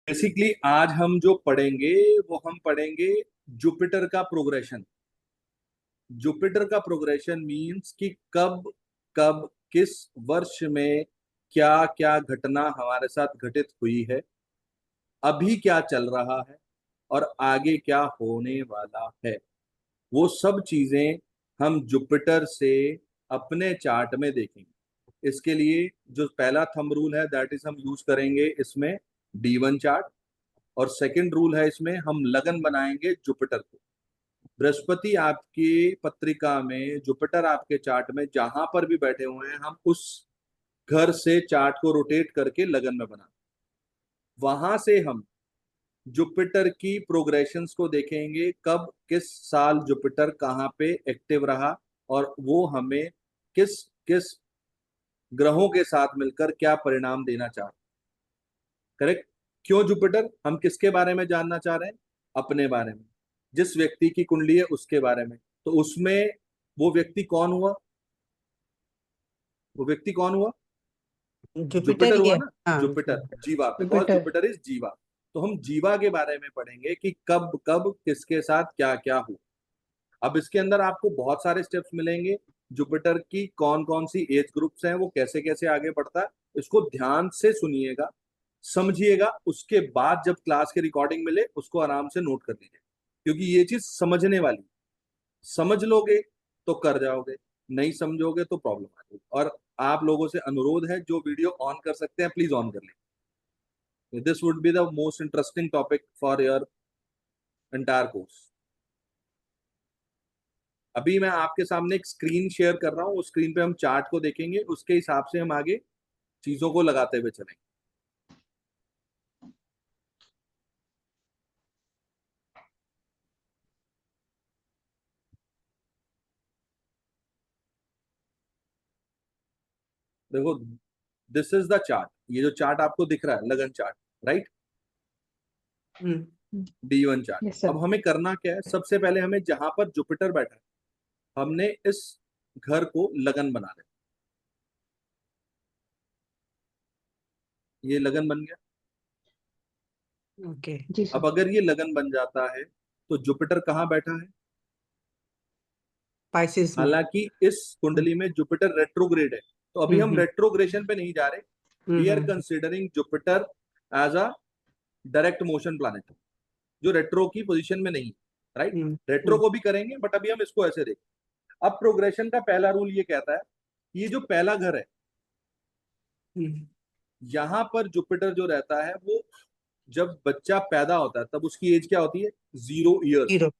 Basically आज हम जो पढ़ेंगे वो हम पढ़ेंगे जुपिटर का प्रोग्रेशन। जुपिटर का प्रोग्रेशन मींस कि कब कब किस वर्ष में क्या क्या घटना हमारे साथ घटित हुई है, अभी क्या चल रहा है और आगे क्या होने वाला है। वो सब चीजें हम जुपिटर से अपने चार्ट में देखेंगे। इसके लिए जो पहला थंब रूल है दैट इज हम यूज करेंगे इसमें D1 चार्ट। और सेकंड रूल है इसमें हम लगन बनाएंगे जुपिटर को। बृहस्पति आपकी पत्रिका में, जुपिटर आपके चार्ट में जहां पर भी बैठे हुए हैं, हम उस घर से चार्ट को रोटेट करके लगन में बना, वहां से हम जुपिटर की प्रोग्रेशंस को देखेंगे, कब किस साल जुपिटर कहाँ पे एक्टिव रहा और वो हमें किस किस ग्रहों के साथ मिलकर क्या परिणाम देना चाहता। करेक्ट। क्यों जुपिटर? हम किसके बारे में जानना चाह रहे हैं? अपने बारे में। जिस व्यक्ति की कुंडली है उसके बारे में। तो उसमें वो व्यक्ति कौन हुआ? वो व्यक्ति कौन हुआ? जुपिटर जुपिटर ही हुआ है। ना। हाँ, जुपिटर जीवा, बिकॉज जुपिटर। जुपिटर इज जीवा। तो हम जीवा के बारे में पढ़ेंगे कि कब कब किसके साथ क्या क्या हुआ। अब इसके अंदर आपको बहुत सारे स्टेप्स मिलेंगे। जुपिटर की कौन कौन सी एज ग्रुप्स हैं, वो कैसे कैसे आगे बढ़ता है, इसको ध्यान से सुनिएगा, समझिएगा। उसके बाद जब क्लास की रिकॉर्डिंग मिले उसको आराम से नोट कर लीजिए, क्योंकि ये चीज समझने वाली। समझ लोगे तो कर जाओगे, नहीं समझोगे तो प्रॉब्लम आ जाएगी। और आप लोगों से अनुरोध है, जो वीडियो ऑन कर सकते हैं प्लीज ऑन कर लें। This would be the most interesting topic for your entire course. अभी मैं आपके सामने एक स्क्रीन शेयर कर रहा हूँ, उस स्क्रीन पे हम चार्ट को देखेंगे, उसके हिसाब से हम आगे चीजों को लगाते हुए चलेंगे। देखो, दिस इज द चार्ट। ये जो चार्ट आपको दिख रहा है लगन चार्ट, राइट? हम्म, D1 चार्ट। Yes sir. अब हमें करना क्या है? सबसे पहले हमें जहां पर जुपिटर बैठा है, हमने इस घर को लगन बना लिया। ये लगन बन गया। ओके। जी अब सर। अगर ये लगन बन जाता है तो जुपिटर कहाँ बैठा है? पाइसेस में। हालांकि इस हम्म कुंडली में जुपिटर रेट्रोग्रेड है, तो अभी हम हम्म रेट्रोग्रेशन पे नहीं जा रहे। We are hmm considering Jupiter as a direct motion planet, जो रेट्रो की पोजीशन में नहीं है। राइट। हम्म रेट्रो हम्म को भी करेंगे बट अभी हम इसको ऐसे देखें। अब प्रोग्रेशन का पहला रूल ये कहता है, ये जो पहला घर है, हम्म, यहां पर जुपिटर जो रहता है, वो जब बच्चा पैदा होता है तब उसकी एज क्या होती है? 0 ईयर्स। जीरो।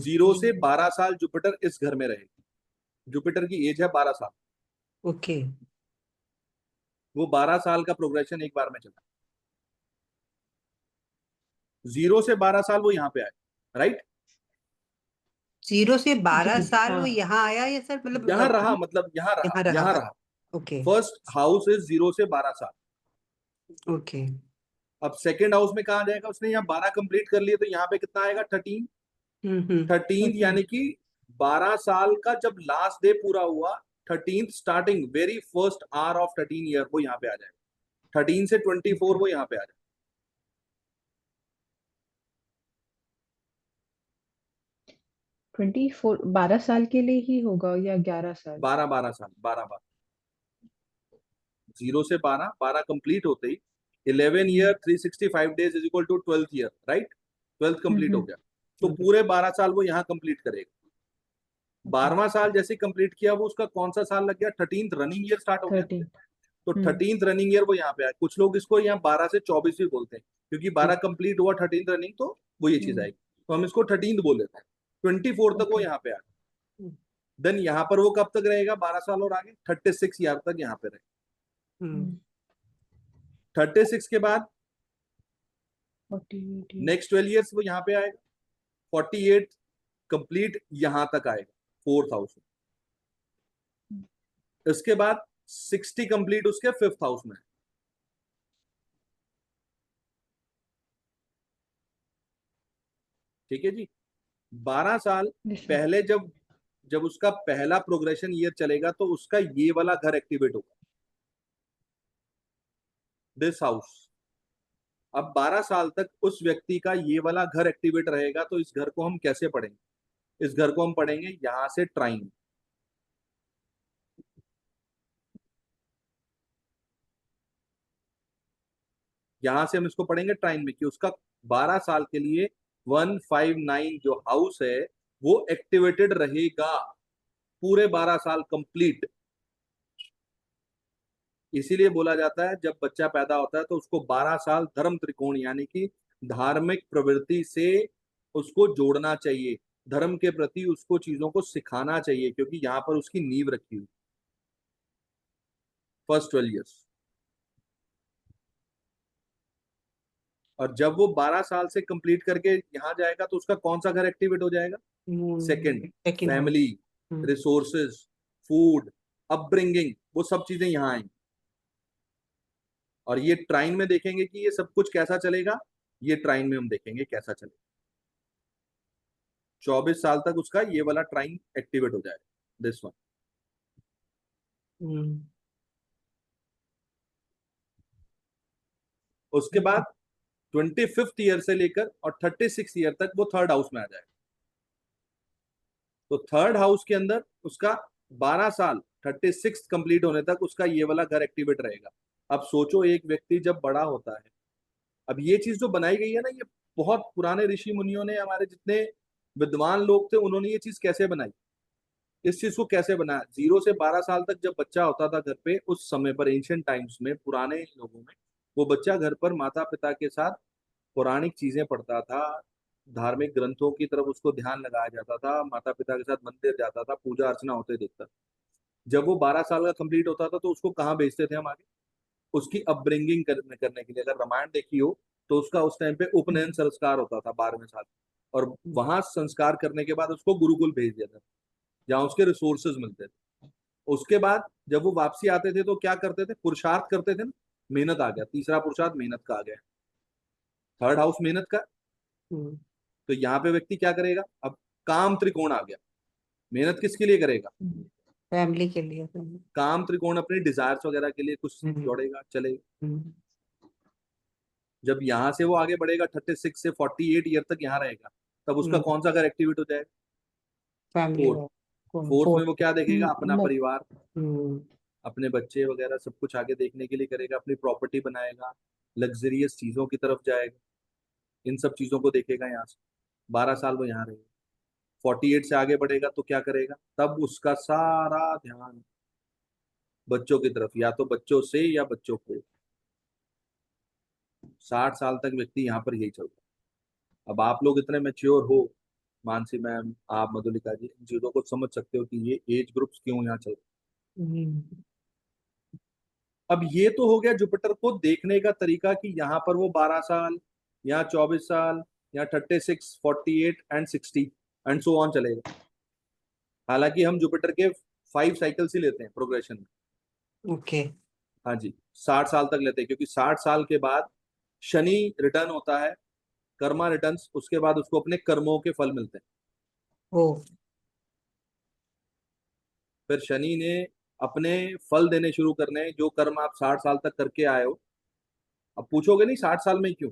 0 से 12 साल जुपिटर इस घर में रहेगी। जुपिटर की एज है 12 साल। ओके। वो 12 साल का प्रोग्रेशन एक बार में चला। 0 से 12 साल वो यहाँ पे आए, राइट। 0 से 12 जी साल वो हाँ। यहाँ आया या सर, मतलब यहाँ रहा, मतलब यहाँ रहा, यहाँ रहा। यहाँ रहा। ओके। फर्स्ट हाउस इज 0 से 12 साल। ओके। अब सेकेंड हाउस में कहा जाएगा? उसने यहाँ 12 कंप्लीट कर लिए तो यहाँ पे कितना आएगा? 13। हम्म 13 13। यानी कि 12 साल का जब लास्ट डे पूरा हुआ, 13th starting very first hour of 13 year वो यहाँ पे आ जाएगा। 13 से 24 ओके। वो यहाँ पे आ जाएगा। 24 12 साल के लिए ही होगा या 11 साल? 12 12 साल, 12 12। 0 से 12, 12 कंप्लीट होते ही 11 year hmm 365 days is equal to 12th year, right. 12th complete हो हम्म। गया तो ओके। पूरे 12 साल वो यहाँ कंप्लीट करेगा। ओके। 12वां साल जैसे कंप्लीट किया, वो उसका कौन सा साल लग गया? 13th रनिंग ईयर स्टार्ट हो गया। 13। तो 13th रनिंग ईयर वो यहाँ पे आया। कुछ लोग इसको यहाँ 12 से 24 भी बोलते हैं, क्योंकि 12 कंप्लीट हुआ 13th रनिंग, तो वो ये चीज हम्म। आएगी। तो हम इसको 13th बोल लेते हैं। 24 तक वो ओके। यहाँ पे आया। देन यहाँ पर वो कब तक रहेगा? 12 साल और आगे 36 ईयर तक यहाँ पे रहेगा। हम्म हम्म। 36 के बाद 48। नेक्स्ट 12 ईयर्स वो यहाँ पे आएगा। 48 कंप्लीट यहाँ तक आएगा, 4th हाउस में। इसके बाद 60 कंप्लीट उसके 5th हाउस में। ठीक है जी। 12 साल यस सर। पहले जब जब उसका पहला प्रोग्रेशन ईयर चलेगा तो उसका ये वाला घर एक्टिवेट होगा, दिस हाउस। अब 12 साल तक उस व्यक्ति का ये वाला घर एक्टिवेट रहेगा, तो इस घर को हम कैसे पढ़ेंगे? इस घर को हम पढ़ेंगे यहां से ट्राइन। यहां से हम इसको पढ़ेंगे ट्राइन में कि उसका 12 साल के लिए 159 जो हाउस है वो एक्टिवेटेड रहेगा पूरे 12 साल कंप्लीट। इसीलिए बोला जाता है जब बच्चा पैदा होता है तो उसको 12 साल धर्म त्रिकोण यानी कि धार्मिक प्रवृत्ति से उसको जोड़ना चाहिए, धर्म के प्रति उसको चीजों को सिखाना चाहिए, क्योंकि यहाँ पर उसकी नींव रखी हुई। First 12 years. और जब वो 12 साल से कंप्लीट करके यहाँ जाएगा तो उसका कौन सा घर एक्टिवेट हो जाएगा? Second. Second house. Family, resources, food, upbringing, वो सब चीजें यहाँ आएंगी। और ये ट्राइन में देखेंगे कि ये सब कुछ कैसा चलेगा। ये ट्राइन में हम देखेंगे कैसा चलेगा। 24 साल तक उसका ये वाला ट्राइन एक्टिवेट हो जाएगा, दिस वन। उसके बाद 25th ईयर से लेकर और 36 ईयर तक वो थर्ड हाउस में आ जाएगा। तो थर्ड हाउस के अंदर उसका 12 साल 36 कंप्लीट होने तक उसका ये वाला घर एक्टिवेट रहेगा। अब सोचो एक व्यक्ति जब बड़ा होता है, अब ये चीज जो बनाई गई है ना, ये बहुत पुराने ऋषि मुनियों ने, हमारे जितने विद्वान लोग थे, उन्होंने ये चीज कैसे बनाई, इस चीज को कैसे बनाया। 0 से 12 साल तक जब बच्चा होता था घर पे, उस समय पर एंशियंट टाइम्स में, पुराने लोगों में, वो बच्चा घर पर माता पिता के साथ पौराणिक चीजें पढ़ता था, धार्मिक ग्रंथों की तरफ उसको ध्यान लगाया जाता था, माता पिता के साथ मंदिर जाता था, पूजा अर्चना होते देखता था। जब वो 12 साल का कंप्लीट होता था तो उसको कहाँ भेजते थे हम आगे? उसकी अपब्रिंगिंग करने के लिए। अगर रामायण देखी हो तो उसका उस टाइम पे उपनयन संस्कार होता था 12वें साल, और वहां संस्कार करने के बाद उसको गुरुकुल भेज दिया था जहाँ उसके रिसोर्सेज मिलते थे। उसके बाद जब वो वापसी आते थे तो क्या करते थे? पुरुषार्थ करते थे ना। मेहनत आ गया, तीसरा पुरुषार्थ मेहनत का आ गया। थर्ड हाउस मेहनत का। तो यहाँ पे व्यक्ति क्या करेगा? अब काम त्रिकोण आ गया। मेहनत किसके लिए करेगा? फैमिली के लिए। काम त्रिकोण अपने डिजायर्स वगैरह के लिए कुछ जोड़ेगा, चलेगा। जब यहाँ से वो आगे बढ़ेगा 36 से 48 ईयर तक यहाँ रहेगा, तब उसका कौन सा घर एक्टिवेट हो जाएगा? फैमिली। फोर्थ। फोर्थ में वो क्या देखेगा? अपना मत परिवार, अपने बच्चे वगैरह सब कुछ आगे देखने के लिए करेगा, अपनी प्रॉपर्टी बनाएगा, लग्जरियस चीजों की तरफ जाएगा, इन सब चीजों को देखेगा। यहाँ से 12 साल वो यहाँ रहेगा। 48 से आगे बढ़ेगा तो क्या करेगा? तब उसका सारा ध्यान बच्चों की तरफ, या तो बच्चों से या बच्चों को। 60 साल तक व्यक्ति यहाँ पर यही चलता है। अब आप लोग इतने मेच्योर हो, मानसी मैम, आप, मधुलिका जी, इन चीजों को समझ सकते हो कि ये एज ग्रुप्स क्यों यहाँ चल रहे हैं। अब ये तो हो गया जुपिटर को देखने का तरीका कि यहाँ पर वो 12 साल, यहाँ 24 साल, यहाँ 36, 48 एंड 60 एंड सो ऑन चलेगा। हालांकि हम जुपिटर के 5 साइकिल्स ही लेते हैं प्रोग्रेशन में। ओके। हाँ जी, 60 साल तक लेते हैं, क्योंकि 60 साल के बाद शनि रिटर्न होता है, कर्मा रिटर्न्स, उसके बाद उसको अपने कर्मों के फल मिलते हैं। ओ। फिर शनि ने अपने फल देने शुरू करने हैं, जो कर्म आप 60 साल तक करके आए हो। अब पूछोगे नहीं 60 साल में क्यों?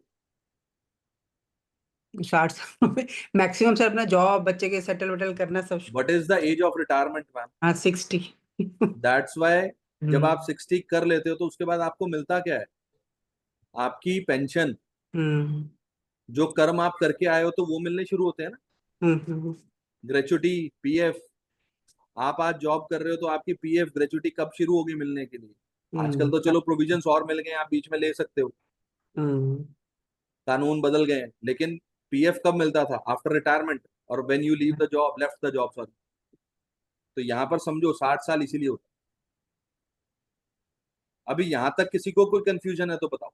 60 साल में मैक्सिमम सर अपना जॉब, बच्चे के सेटल वेटल करना सब। What is the age of retirement ma'am? हाँ 60। दैट्स वाई जब आप 60 कर लेते हो तो उसके बाद आपको मिलता क्या है? आपकी पेंशन। जो कर्म आप करके आए हो तो वो मिलने शुरू होते हैं ना। Gratuity, PF. आप आज जॉब कर रहे हो तो आपकी पीएफ ग्रेचुटी कब शुरू होगी मिलने के लिए? आजकल तो चलो प्रोविजंस और मिल गए, आप बीच में ले सकते हो, कानून बदल गए हैं, लेकिन पीएफ कब मिलता था? आफ्टर रिटायरमेंट, और when you leave the job, left the job, sorry. तो यहाँ पर समझो 60 साल इसीलिए होता है। अभी यहाँ तक किसी को कोई कंफ्यूजन है तो बताओ।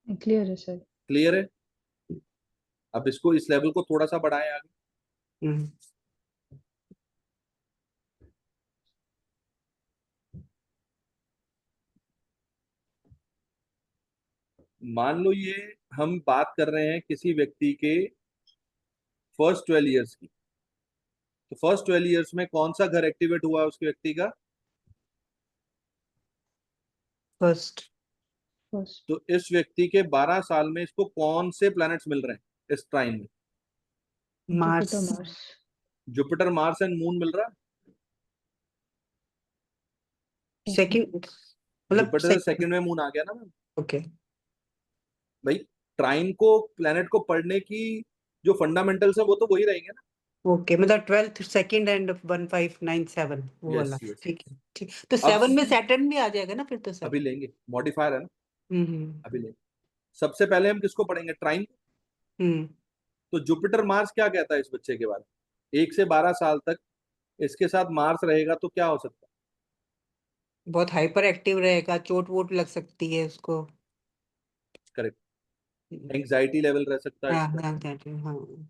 क्लियर है सर। क्लियर है? अब इसको, इस लेवल को थोड़ा सा बढ़ाएं आगे। मान लो ये हम बात कर रहे हैं किसी व्यक्ति के फर्स्ट 12 ईयर्स की, तो फर्स्ट 12 ईयर्स में कौन सा घर एक्टिवेट हुआ उसके व्यक्ति का? फर्स्ट। फर्स्ट तो इस व्यक्ति के 12 साल में इसको कौन से प्लैनेट्स मिल रहे हैं इस ट्राइन में? Mars. Jupiter Mars. Jupiter, Mars and moon मिल रहा है। सेकंड मतलब जुपिटर से सेकंड में मून आ गया ना मैम। ओके। भाई ट्राइन को, प्लैनेट को पढ़ने की जो फंडामेंटल्स है वो तो वही रहेंगे ना। ओके मतलब 12th सेकंड एंड 1597 वो वाला। Yes yes. ठीक है ठीक। तो अब 7 में सैटर्न भी आ जाएगा ना फिर तो सर। अभी लेंगे, मॉडिफायर है ना, अभी हम्म लेंगे। सबसे पहले हम किसको पढ़ेंगे? ट्राइन। हम्म तो जुपिटर मार्स क्या कहता है इस बच्चे के बारे में? 1 से 12 साल तक इसके साथ मार्स रहेगा तो क्या हो सकता है? बहुत हाइपर एक्टिव रहेगा, चोट वोट लग सकती है उसको। करेक्ट। एंग्जाइटी लेवल रह सकता है हाँ इसका। हाँ हाँ।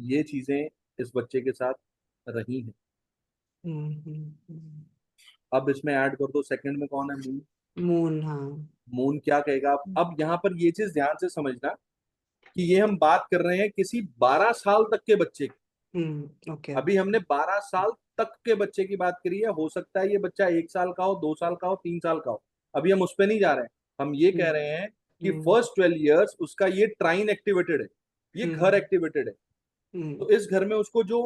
ये चीजें इस बच्चे के साथ रही हैं। हम्म। अब इसमें ऐड कर दो सेकंड में कौन है? मून। मून हाँ। मून क्या कहेगा? अब यहाँ पर ये चीज ध्यान से समझना कि ये हम बात कर रहे हैं किसी 12 साल तक के बच्चे की। ओके अभी ओके। हमने 12 साल तक के बच्चे की बात करी है। हो सकता है ये बच्चा 1 साल का हो, 2 साल का हो, 3 साल का हो। अभी हम उस पर नहीं जा रहे हैं। हम ये कह रहे हैं कि हम्म फर्स्ट 12 ईयर्स उसका ये ट्राइन एक्टिवेटेड है, ये घर हम्म एक्टिवेटेड है। हम्म तो इस घर में उसको जो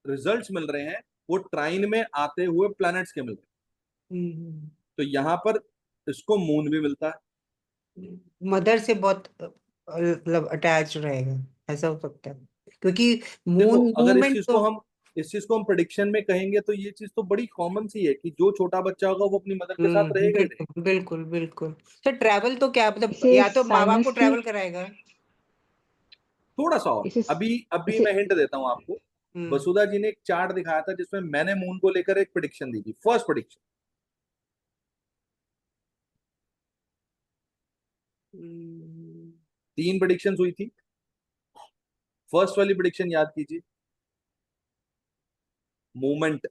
रिजल्ट्स मिल रहे हैं वो ट्राइन में आते हुए प्लैनेट्स के मिल रहे हैं। हम्म। तो यहाँ पर इसको मून भी मिलता है। मदर से बहुत मतलब अटैच रहेगा, ऐसा हो सकता है क्योंकि देखो मून अगर मूवमेंट तो। इस चीज को हम प्रिडिक्शन में कहेंगे तो ये चीज तो बड़ी कॉमन सी है कि जो छोटा बच्चा होगा वो अपनी मदर के साथ रहेगा ही रहेगा। बिल्कुल बिल्कुल बिल्कुल। सर ट्रैवल तो क्या मतलब इसे या तो माँ बाप को साइंस की ट्रैवल कराएगा। थोड़ा सा और। इसे अभी अभी इसे मैं हिंट देता हूँ आपको। हम्म वसुधा जी ने एक चार्ट दिखाया था जिसमें मैंने मून को लेकर एक प्रिडिक्शन दी थी, फर्स्ट प्रिडिक्शन। हम्म, 3 प्रिडिक्शन हुई थी। फर्स्ट वाली प्रिडिक्शन याद कीजिए। मूवमेंट,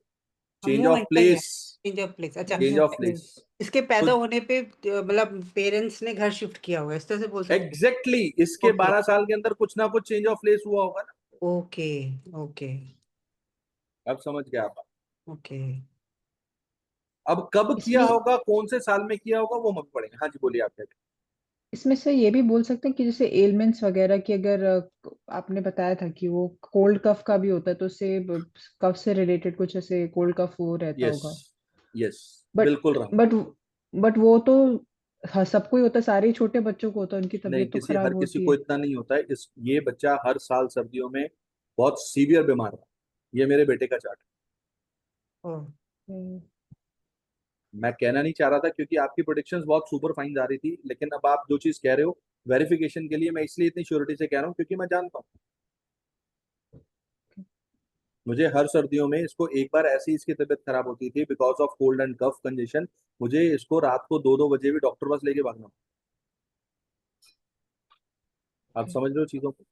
चेंज ऑफ मूवमेंट का ही है। प्लेस, चेंज ऑफ प्लेस अच्छा। Change of place. इसके तो पैदा होने पे मतलब पेरेंट्स ने घर शिफ्ट किया होगा, इस तरह से बोल सकते हैं। एग्जैक्टली इसके ओके 12 साल के अंदर कुछ ना कुछ चेंज ऑफ प्लेस हुआ होगा ना। ओके ओके अब समझ गया आप। ओके। अब कब किया इसमें होगा, कौन से साल में किया होगा, वो हम पढ़ेंगे। हाँ जी बोलिए आप क्या कह इसमें से ये भी बोल सकते हैं कि जैसे एलिमेंट्स वगैरह की, अगर आपने बताया था कि वो कोल्ड कफ का भी होता है, तो उससे कफ से रिलेटेड कुछ ऐसे कोल्ड कफ वो रहे। रहता यस होगा। यस, बट बिल्कुल रहा। बट बट वो तो हाँ, सबको ही होता है, सारे ही छोटे बच्चों को होता है, उनकी नहीं, तबीयत तो किसी हर खराब किसी होती को है। इतना नहीं होता है। इस ये बच्चा हर साल सर्दियों में बहुत सीवियर बीमार था। ये मेरे बेटे का चार्ट है। ओह, हम्म, मैं कहना नहीं चाह रहा था क्योंकि आपकी प्रोडिक्शंस बहुत सुपर फाइन जा रही थी, लेकिन अब आप जो चीज कह रहे हो वेरिफिकेशन के लिए मैं इसलिए इतनी श्योरिटी से कह रहा हूँ क्योंकि मैं जानता हूँ। मुझे हर सर्दियों में इसको एक बार ऐसी इसकी तबीयत खराब होती थी because of cold and cough congestion. मुझे इसको रात को 2-2 बजे भी डॉक्टर पास लेके भागना। आप ओके। समझ रहे हो चीजों को।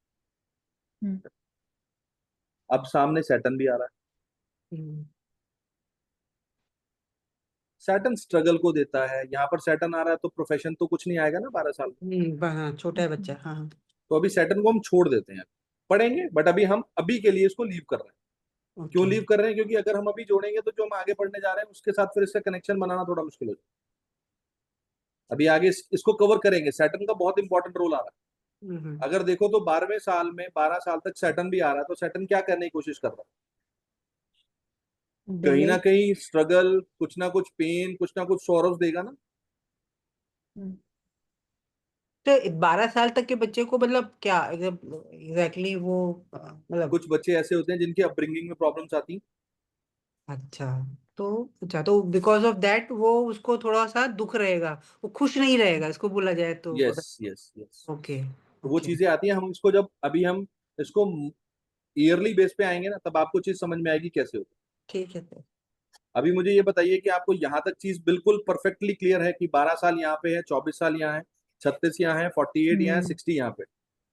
हम्म, अब सामने सैटर्न भी आ रहा है। हम्म, सैटर्न स्ट्रगल को देता है। यहाँ पर सैटर्न आ रहा है तो प्रोफेशन तो कुछ नहीं आएगा ना 12 साल में। हाँ, छोटा है बच्चा हाँ हाँ। तो अभी सैटर्न को हम छोड़ देते हैं, पढ़ेंगे बट अभी हम अभी के लिए इसको लीव कर रहे हैं। क्यों ओके लीव कर रहे हैं? क्योंकि अगर हम अभी जोड़ेंगे तो जो हम आगे पढ़ने जा रहे हैं उसके साथ फिर इसका कनेक्शन बनाना थोड़ा मुश्किल हो जाएगा। अभी आगे इसको कवर करेंगे। सैटर्न का बहुत इंपॉर्टेंट रोल आ रहा हम्म है। अगर देखो तो 12वें साल में 12 साल तक सैटर्न भी आ रहा है तो सैटर्न क्या करने की कोशिश कर रहा है? कहीं डिले। ना कहीं स्ट्रगल, कुछ ना कुछ पेन, कुछ ना कुछ सॉरोस देगा ना। तो 12 साल तक के बच्चे को मतलब क्या एग्जैक्टली वो मतलब। कुछ बच्चे ऐसे होते हैं जिनकी अपब्रिंगिंग में प्रॉब्लम्स आती हैं। अच्छा तो अच्छा तो बिकॉज ऑफ दैट वो उसको थोड़ा सा दुख रहेगा, वो खुश नहीं रहेगा इसको बोला जाए तो। Yes yes yes. ओके तो वो ओके चीजें आती हैं। हम इसको जब अभी हम इसको ईयरली बेस पे आएंगे ना तब आपको चीज समझ में आएगी कैसे होती ठीक है सर। है। अभी मुझे ये बताइए कि आपको यहाँ तक चीज बिल्कुल परफेक्टली क्लियर है कि 12 साल यहाँ पे है, 24 साल यहाँ है, 36 यहाँ है, 48 यहाँ है, हम्म 60 यहाँ पे।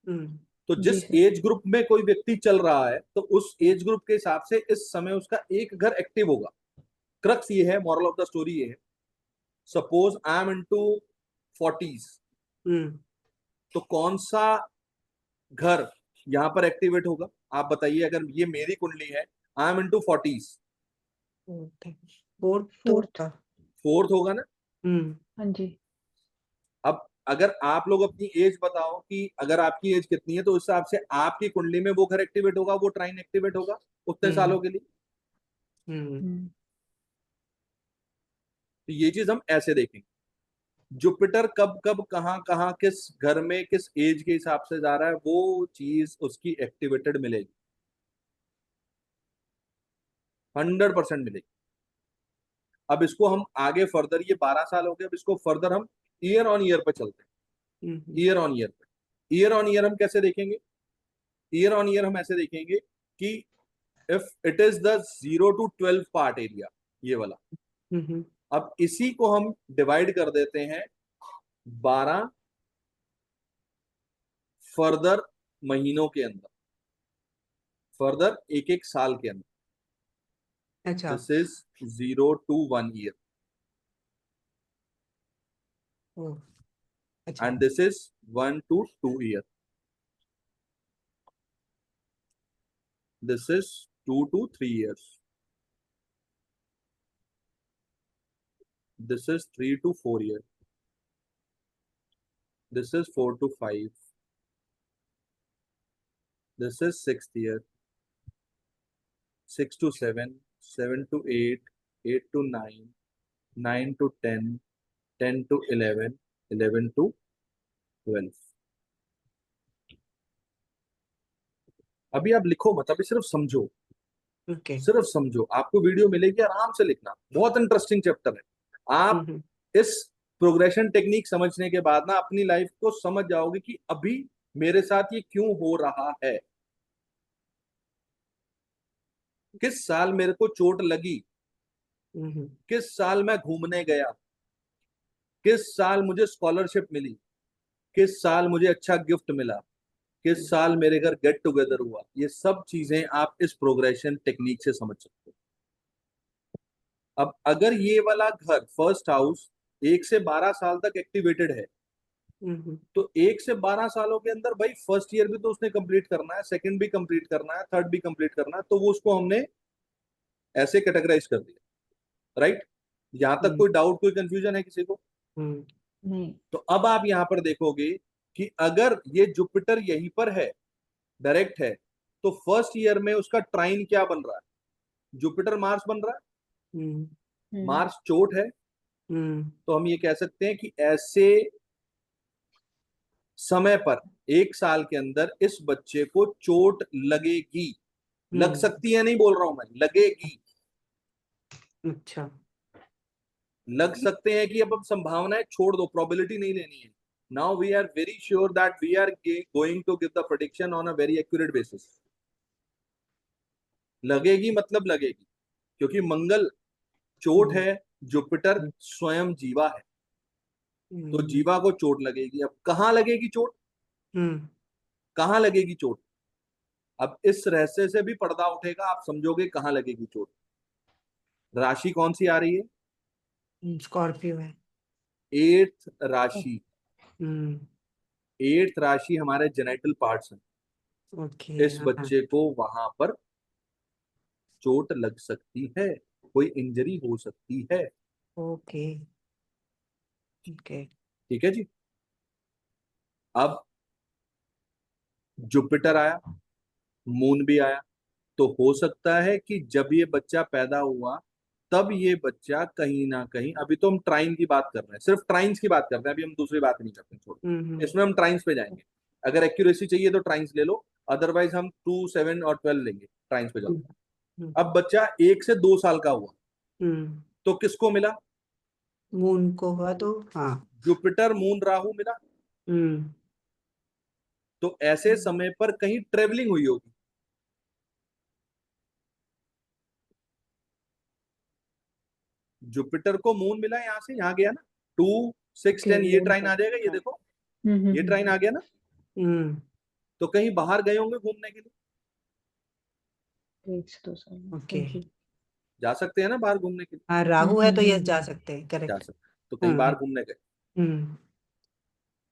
हम्म तो जी जिस सर। एज ग्रुप में कोई व्यक्ति चल रहा है तो उस एज ग्रुप के हिसाब से इस समय उसका एक घर एक्टिव होगा। क्रक्स ये है, मॉरल ऑफ द स्टोरी ये है। Suppose I am into 40s, हम्म तो कौन सा घर यहाँ पर एक्टिवेट होगा? आप बताइए। अगर ये मेरी कुंडली है, I am into 40s, fourth तो फोर्थ। था। फोर्थ होगा ना। हम्म हाँ जी। अब अगर आप लोग अपनी एज बताओ कि अगर आपकी एज कितनी है, तो उस हिसाब से आपकी कुंडली में वो घर एक्टिवेट होगा, वो ट्राइन एक्टिवेट होगा उतने सालों के लिए। हम्म तो ये चीज हम ऐसे देखेंगे, जुपिटर कब कब कहाँ कहाँ किस घर में किस एज के हिसाब से जा रहा है, वो चीज उसकी एक्टिवेटेड मिलेगी, 100% मिलेगी। अब इसको हम आगे फर्दर, ये 12 साल हो गए, अब इसको फर्दर हम ईयर ऑन ईयर पे चलते हैं। ईयर ऑन ईयर पे, ईयर ऑन ईयर हम कैसे देखेंगे? ईयर ऑन ईयर हम ऐसे देखेंगे कि if it is the 0 to 12 part area, ये वाला, अब इसी को हम डिवाइड कर देते हैं 12 फर्दर महीनों के अंदर, फर्दर एक एक साल के अंदर। अच्छा दिस इज 0 to 1 year ओ अच्छा and this is 1 to 2 year. This is 2 to 3 years. This is 3 to 4 year. This is 4 to 5. This is 6th year. 6 to 7, 7 to 8, 8 to 9, 9 to 10, 10 to 11, 11 to 12. अभी आप लिखो मत, अभी सिर्फ समझो, ओके सिर्फ समझो। आपको वीडियो मिलेगी, आराम से लिखना, बहुत इंटरेस्टिंग चैप्टर है। आप इस प्रोग्रेशन टेक्निक समझने के बाद ना अपनी लाइफ को समझ जाओगे कि अभी मेरे साथ ये क्यों हो रहा है, किस साल मेरे को चोट लगी, किस साल मैं घूमने गया, किस साल मुझे स्कॉलरशिप मिली, किस साल मुझे अच्छा गिफ्ट मिला, किस साल मेरे घर गेट टुगेदर हुआ। ये सब चीजें आप इस प्रोग्रेशन टेक्निक से समझ सकते हो। अब अगर ये वाला घर फर्स्ट हाउस 1 से 12 साल तक एक्टिवेटेड है, तो 1 से 12 सालों के अंदर भाई फर्स्ट ईयर भी तो उसने कंप्लीट करना है, सेकंड भी कंप्लीट करना है, थर्ड भी कंप्लीट करना है, तो वो उसको हमने ऐसे कैटेगराइज कर दिया, राइट? यहां तक कोई डाउट, कोई कंफ्यूजन है किसी को? नहीं। तो अब आप यहां पर देखोगे कि अगर ये जुपिटर यहीं पर है, डायरेक्ट है, तो फर्स्ट ईयर में उसका ट्राइन क्या बन रहा है? जुपिटर मार्स बन रहा है। मार्स चोट है, तो हम ये कह सकते हैं कि ऐसे समय पर 1 साल के अंदर इस बच्चे को चोट लगेगी। लग सकती है नहीं बोल रहा हूं मैं, लगेगी। अच्छा लग सकते हैं कि अब संभावना है, छोड़ दो, प्रोबेबिलिटी नहीं लेनी है। Now we are very sure that we are going to give the prediction on a very accurate basis. लगेगी मतलब लगेगी, क्योंकि मंगल चोट है, जुपिटर स्वयं जीवा है, तो जीवा को चोट लगेगी। अब कहाँ लगेगी चोट? कहाँ लगेगी चोट? अब इस रहस्य से भी पर्दा उठेगा, आप समझोगे कहाँ लगेगी चोट। राशि कौन सी आ रही है? स्कॉर्पियो है। 8th राशि। 8th राशि हमारे जेनेटल पार्ट्स हैं। ओके इस बच्चे को वहां पर चोट लग सकती है, कोई इंजरी हो सकती है। ओके ओके ठीक है जी। अब जुपिटर आया, मून भी आया, तो हो सकता है कि जब ये बच्चा पैदा हुआ तब ये बच्चा कहीं ना कहीं, अभी तो हम ट्राइन की बात कर रहे हैं, सिर्फ ट्राइन्स की बात कर रहे हैं, अभी हम दूसरी बात नहीं करते, छोड़ो, इसमें हम ट्राइन्स पे जाएंगे। अगर एक्यूरेसी चाहिए तो ट्राइन्स ले लो, अदरवाइज हम 2, 7 और 12 लेंगे, ट्राइन्स पे जाओ। अब बच्चा 1 से 2 साल का हुआ, तो किसको मिला? मून को हुआ तो हाँ जुपिटर मून राहु मिला। तो ऐसे समय पर कहीं ट्रेवलिंग हुई होगी। जुपिटर को मून मिला, यहां से यहां गया ना, 2, 6, 10, ये ट्राइन आ जाएगा, ये देखो, ये ट्राइन आ गया ना। तो कहीं बाहर गए होंगे घूमने के लिए, 1 से 2 साल ओके जा सकते हैं ना बाहर घूमने के लिए, हाँ राहु है तो यस जा सकते हैं, जा करेक्ट। सकते, तो कहीं बाहर घूमने गए।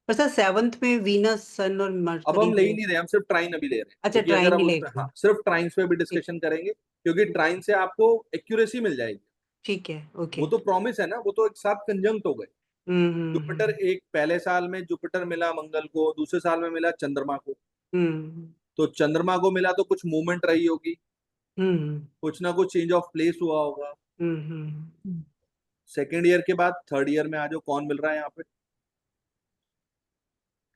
पर सर 7th में वीनस सन और अब मर्करी हम ले ही है। नहीं रहे, हम सिर्फ ट्राइन अभी ले रहे हैं, अच्छा क्योंकि अगर ट्राइन हम ही उस ले पे, रहे हाँ हैं। सिर्फ ट्राइन्स पे भी ठीक डिस्कशन करेंगे, क्योंकि ट्राइन से आपको एक्यूरेसी मिल जाएगी। ठीक है ओके वो तो प्रॉमिस है ना, वो तो एक साथ कंजंक्ट हो गए। जुपिटर हम्म एक पहले साल में जुपिटर मिला मंगल को, दूसरे साल में मिला चंद्रमा को। हम्म तो चंद्रमा को मिला तो कुछ मूवमेंट रही होगी, हम्म कुछ ना कुछ चेंज ऑफ प्लेस हुआ होगा। हम्म। सेकेंड ईयर के बाद थर्ड ईयर में आ जाओ, कौन मिल रहा है यहाँ पे?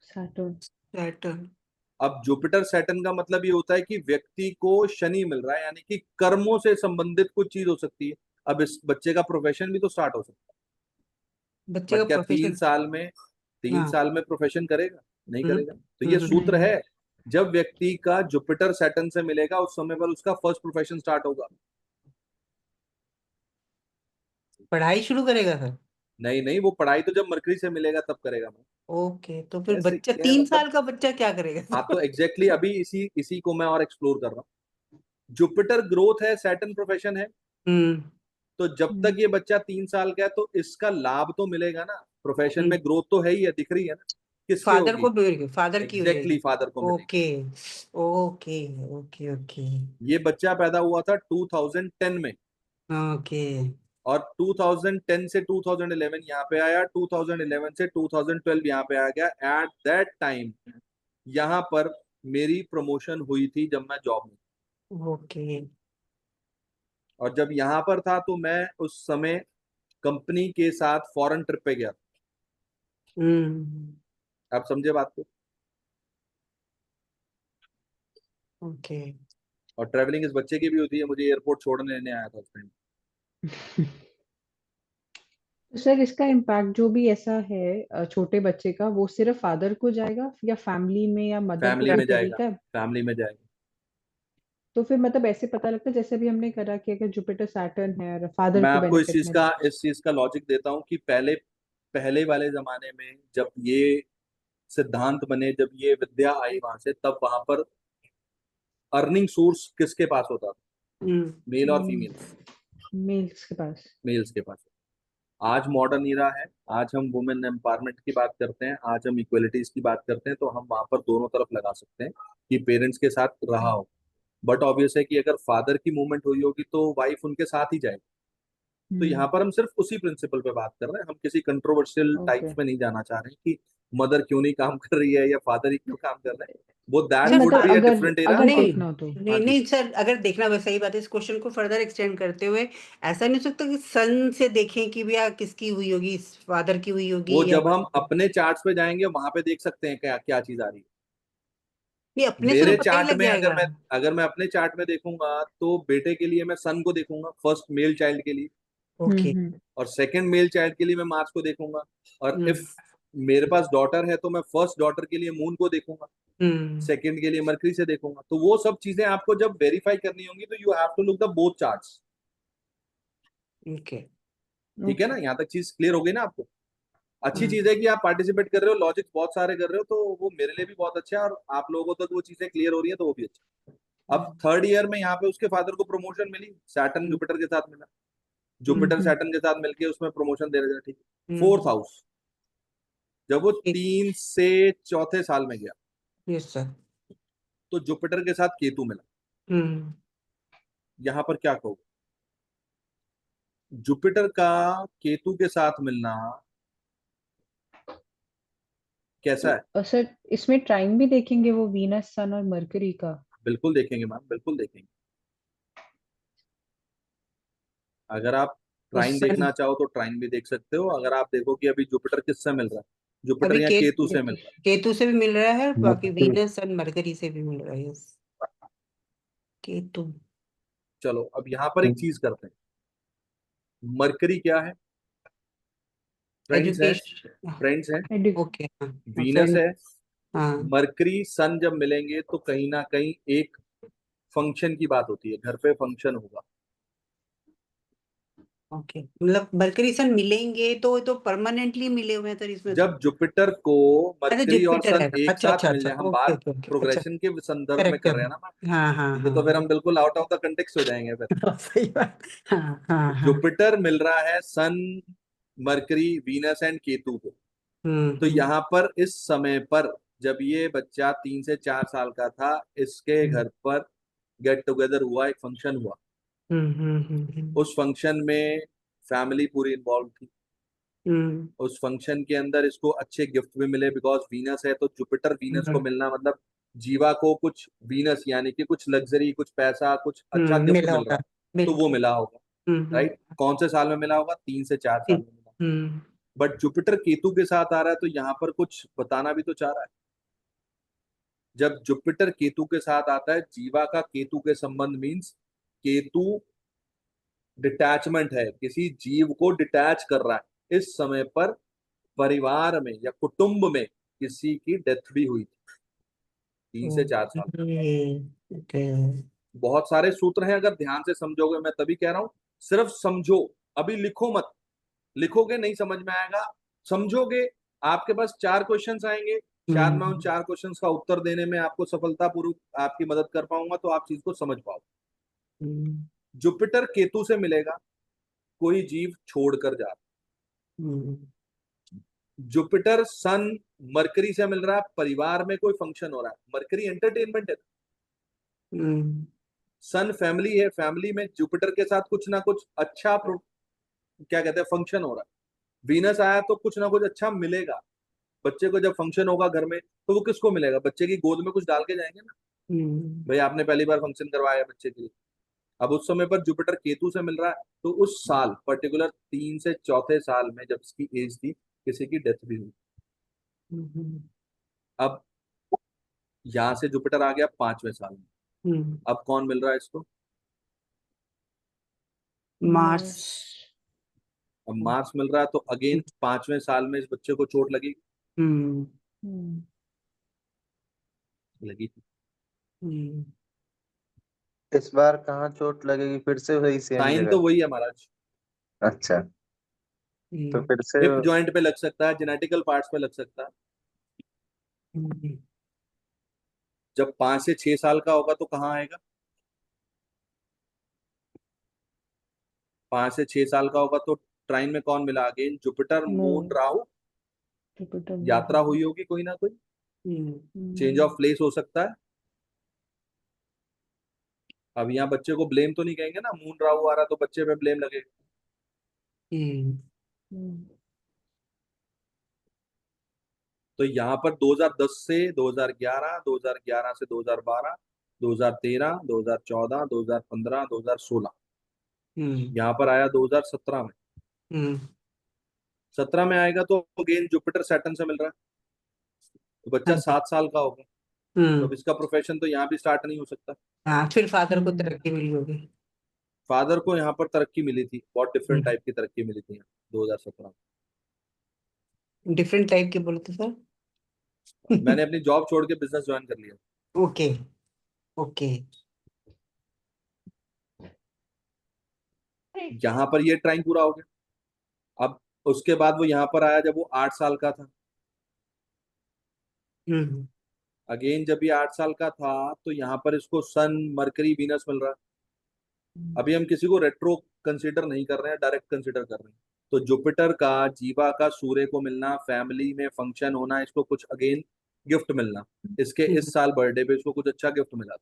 सैटर्न। सैटर्न। अब जुपिटर सैटर्न का मतलब ये होता है कि व्यक्ति को शनि मिल रहा है, यानी कि कर्मों से संबंधित कुछ चीज हो सकती है। अब इस बच्चे का प्रोफेशन भी तो स्टार्ट हो सकता है। बच्चे का बट क्या तीन प्रोफेशन। साल में तीन हाँ। साल में प्रोफेशन करेगा? नहीं हम्म करेगा। तो ये सूत्र नहीं। है, जब व्यक्ति का जुपिटर सैटर्न से मिलेगा उस समय पर उसका फर्स्ट प्रोफेशन स्टार्ट होगा। पढ़ाई शुरू करेगा सर? नहीं नहीं, वो पढ़ाई तो जब मरकरी से मिलेगा तब करेगा। ओके, तो फिर ऐसे बच्चा क्या है, 3 साल मतलब। का बच्चा क्या करेगा हाँ, सर? तो एग्जैक्टली अभी इसी इसी को मैं और एक्सप्लोर कर रहा हूँ। जुपिटर ग्रोथ है, सैटर्न प्रोफेशन है। हम्म तो जब तक हम्म, ये बच्चा 3 साल का है तो इसका लाभ तो मिलेगा ना। प्रोफेशन हम्म। में ग्रोथ तो है ही है, दिख रही है ना। किसके फादर होगी? को मिलेगी, फादर की हो एग्जैक्टली जाएगी। फादर को मिलेगी। ओके ओके ओके ओके ये बच्चा पैदा हुआ था 2010 में, ओके। और 2010 से 2011 यहाँ पे आया, 2011 से 2012 यहाँ पे आ गया। एट दैट टाइम यहाँ पर मेरी प्रमोशन हुई थी जब मैं जॉब में। ओके। और जब यहाँ पर था तो मैं उस समय कंपनी के साथ फॉरेन ट्रिप पे गया। हम्म। आप समझे बात को? ओके। और ट्रैवलिंग इस बच्चे की भी होती है, मुझे एयरपोर्ट छोड़ने लेने आया था उस टाइम। तो सर इसका इम्पैक्ट जो भी ऐसा है छोटे बच्चे का, वो सिर्फ फादर को जाएगा या फैमिली में या मदर को फैमिली कोई में जाएगा, तरीका है? फैमिली में जाएगा। तो फिर मतलब ऐसे पता लगता है जैसे भी हमने करा कि अगर जुपिटर सैटर्न है और फादर मैं को आपको बेनिफिट मिले। इस चीज का लॉजिक देता हूँ कि पहले पहले वाले जमाने में जब ये सिद्धांत बने, जब ये विद्या आई वहां से, तब वहां पर अर्निंग सोर्स किसके पास होता था? हम्म मेल और फीमेल? मेल्स के पास। मेल्स के पास। आज मॉडर्न इरा है, आज हम वुमेन एम्पावरमेंट की बात करते हैं, आज हम इक्वलिटीज की बात करते हैं, तो हम वहां पर दोनों तरफ लगा सकते हैं कि पेरेंट्स के साथ रहा हो। बट ऑब्वियस है कि अगर फादर की मूवमेंट हुई होगी तो वाइफ उनके साथ ही जाएगी। तो यहाँ हम्म। पर हम सिर्फ उसी प्रिंसिपल पे बात कर रहे हैं, हम किसी कंट्रोवर्शियल ओके। टाइप्स में नहीं जाना चाह रहे हैं कि मदर क्यों नहीं काम कर रही है या फादर ही क्यों काम कर रहे हैं। वो दैट नहीं सर वुड मतलब बी अ अगर डिफरेंट एरा। अगर और नहीं देखना हो तो। हाँ नहीं जी। नहीं सर, अगर देखना वैसा ही बात है, इस क्वेश्चन को फर्दर एक्सटेंड करते हुए ऐसा नहीं हो सकता कि सन से देखें कि भैया किसकी हुई होगी, फादर की हुई वो होगी या जब हम मदर की? अपने चार्ट्स पे जाएंगे वहां पे देख सकते हैं क्या क्या चीज आ रही है। नहीं, अपने से तो मेरे पता ही चार्ट लग में जाएगा। अगर मैं अपने चार्ट में देखूंगा तो बेटे के लिए मैं सन को देखूंगा, फर्स्ट मेल चाइल्ड के लिए। ओके। हम्म। और सेकंड मेल चाइल्ड के लिए मैं मार्स को देखूंगा। और इफ हम्म मेरे पास डॉटर है तो मैं फर्स्ट डॉटर के लिए मून को देखूंगा, हम्म। सेकंड के लिए मरकरी से देखूंगा। तो वो सब चीजें आपको जब वेरीफाई करनी होंगी तो you have to look the both charts. Okay. ठीक है ओके। ना? यहाँ तक चीज क्लियर हो गई ना आपको? अच्छी हम्म चीज है कि आप पार्टिसिपेट कर रहे हो, लॉजिक बहुत सारे कर रहे हो, तो वो मेरे लिए भी बहुत अच्छा है, और आप लोगों तक वो चीजें क्लियर हो रही है तो वो भी अच्छा है। अब थर्ड ईयर में यहाँ पे उसके फादर को प्रमोशन मिली, सैटर्न हम्म जुपिटर के साथ मिला। जुपिटर हम्म। सैटर्न के साथ मिलके उसमें प्रमोशन दे रहे थे, ठीक। हम्म। फोर्थ हाउस, जब वो 3 से चौथे साल में गया यस सर। तो जुपिटर के साथ केतु मिला। हम्म। यहाँ पर क्या कहो, जुपिटर का केतु के साथ मिलना कैसा है? सर इसमें टाइम भी देखेंगे वो वीनस सन और मरकरी का? बिल्कुल देखेंगे मैम, बिल्कुल देखेंगे। अगर आप तो ट्राइन सन देखना चाहो तो ट्राइन भी देख सकते हो। अगर आप देखो कि अभी जुपिटर किससे मिल रहा है, जुपिटर अभी या केतु से मिल रहा केतु से भी मिल रहा है, बाकी है। वीनस सन मरकरी से भी मिल रहा है। यस। केतु। चलो अब यहाँ पर एक चीज करते हैं। मरकरी क्या है? फ्रेंड्स है, एजुकेशन। फ्रेंड्स है। एडु ओके। हाँ वीनस फ्रेंड। है। हाँ। मरकरी सन जब मिलेंगे तो कहीं ना कहीं एक फंक्शन की बात होती है, घर पे फंक्शन होगा। ओके, मतलब मरकरी सन मिलेंगे तो परमानेंटली मिले हुए हैं सर इसमें तो? जब जुपिटर को अच्छा, मरकरी और जुपिटर सन है। एक अच्छा साथ अच्छा मिल अच्छा। जाए, हम ओके बात ओके ओके। अच्छा। प्रोग्रेशन के संदर्भ में करेक्ट कर रहे हैं ना करेक्ट। मैम। हाँ हाँ ये हाँ तो फिर हम बिल्कुल आउट ऑफ द कंटेक्स्ट हो जाएंगे फिर। हाँ। सही बात। हाँ हाँ हाँ। जुपिटर मिल रहा है सन, मरकरी, वीनस एंड केतु को। तो हम्म। यहाँ पर इस समय पर जब ये बच्चा 3 से 4 साल का था, इसके हम्म घर पर गेट टुगेदर हुआ, एक फंक्शन हुआ। हम्म हम्म हम्म हम्म उस फंक्शन में फैमिली पूरी इन्वॉल्व थी। उस फंक्शन के अंदर इसको अच्छे गिफ्ट भी मिले, बिकॉज वीनस है तो जुपिटर वीनस को मिलना मतलब जीवा को कुछ वीनस यानी कि कुछ लग्जरी, कुछ पैसा, कुछ अच्छा गिफ्ट मिला मिल रहा होगा। है, तो वो बिल्कुल। मिला होगा। राइट, कौन से साल में मिला होगा? 3 से 4 साल में मिला। हम्म बट जुपिटर केतु के साथ आ रहा है तो यहाँ पर कुछ बताना भी तो चाह रहा है। जब जुपिटर केतु के साथ आता है, जीवा का केतु के संबंध मीन्स केतु डिटैचमेंट है, किसी जीव को डिटैच कर रहा है। इस समय पर परिवार में या कुटुंब में किसी की डेथ भी हुई थी 3 से 4 साल। ओके। बहुत सारे सूत्र हैं, अगर ध्यान से समझोगे, मैं तभी कह रहा हूं सिर्फ समझो, अभी लिखो मत। लिखोगे नहीं समझ में आएगा, समझोगे आपके पास 4 क्वेश्चंस आएंगे, शायद मैं उन 4 क्वेश्चंस का उत्तर देने में आपको सफलतापूर्वक आपकी मदद कर पाऊंगा, तो आप चीज को समझ पाओ। जुपिटर केतु से मिलेगा, कोई जीव छोड़कर जा रहा। जुपिटर सन मरकरी से मिल रहा है, परिवार में कोई फंक्शन हो रहा है। मरकरी एंटरटेनमेंट है, सन फैमिली है, फैमिली में जुपिटर के साथ कुछ ना कुछ अच्छा क्या कहते हैं फंक्शन हो रहा है। वीनस आया तो कुछ ना कुछ अच्छा मिलेगा। बच्चे को जब फंक्शन होगा घर में तो वो किसको मिलेगा? बच्चे की गोद में कुछ डाल के जाएंगे ना, भाई आपने पहली बार फंक्शन करवाया बच्चे के लिए। अब उस समय पर जुपिटर केतु से मिल रहा है, तो उस साल पर्टिकुलर 3 से 4 साल में जब इसकी एज थी, किसी की डेथ भी हुई। अब यहां से जुपिटर आ गया 5वें साल में, अब कौन मिल रहा है इसको? मार्स। अब मार्स मिल रहा है, तो अगेन 5वें साल में इस बच्चे को चोट लगी। लगी थी। इस बार कहाँ चोट लगेगी? फिर से वही सेम साइन तो जगह? वही है महाराज, अच्छा, तो फिर से हिप जॉइंट पे लग सकता है, जेनेटिकल पार्ट्स पे लग सकता है। जब 5 से 6 साल का होगा तो कहाँ आएगा? 5 से 6 साल का होगा तो ट्राइन में कौन मिला? Again Jupiter moon Rahu, Jupiter यात्रा हुई होगी कोई ना कोई, चेंज ऑफ प्लेस हो सकता है। अब यहाँ बच्चे को ब्लेम तो नहीं कहेंगे ना, मून राहु आ रहा तो बच्चे पे ब्लेम लगेगा। तो यहाँ पर 2010 से 2011, 2011 से 2012, 2013, 2014, 2015, 2016, यहाँ पर आया 2017 में। 17 में आएगा तो अगेन जुपिटर सैटर्न से मिल रहा है, तो बच्चा 7 साल का होगा, तो अब इसका प्रोफेशन तो यहाँ भी स्टार्ट नहीं हो सकता। हाँ, फिर फादर को तरक्की मिली होगी। फादर को यहाँ पर तरक्की मिली थी, बहुत डिफरेंट टाइप की तरक्की मिली थी यहाँ 2017 में। डिफरेंट टाइप के बोलते सर? मैंने अपनी जॉब छोड़ के बिजनेस ज्वाइन कर लिया। Okay okay. यहाँ पर ये ट्राइन पूरा हो गया। अब उसके बाद वो यहाँ पर आया जब वो 8 साल का था। अगेन जब ये 8 साल का था तो यहाँ पर इसको सन मरकरी वीनस मिल रहा है। अभी हम किसी को रेट्रो कंसीडर नहीं कर रहे हैं, डायरेक्ट कंसीडर कर रहे हैं। तो जुपिटर का जीवा का सूर्य को मिलना, फैमिली में फंक्शन होना, इसको कुछ अगेन गिफ्ट मिलना। इसके इस साल बर्थडे पे इसको कुछ अच्छा गिफ्ट मिला,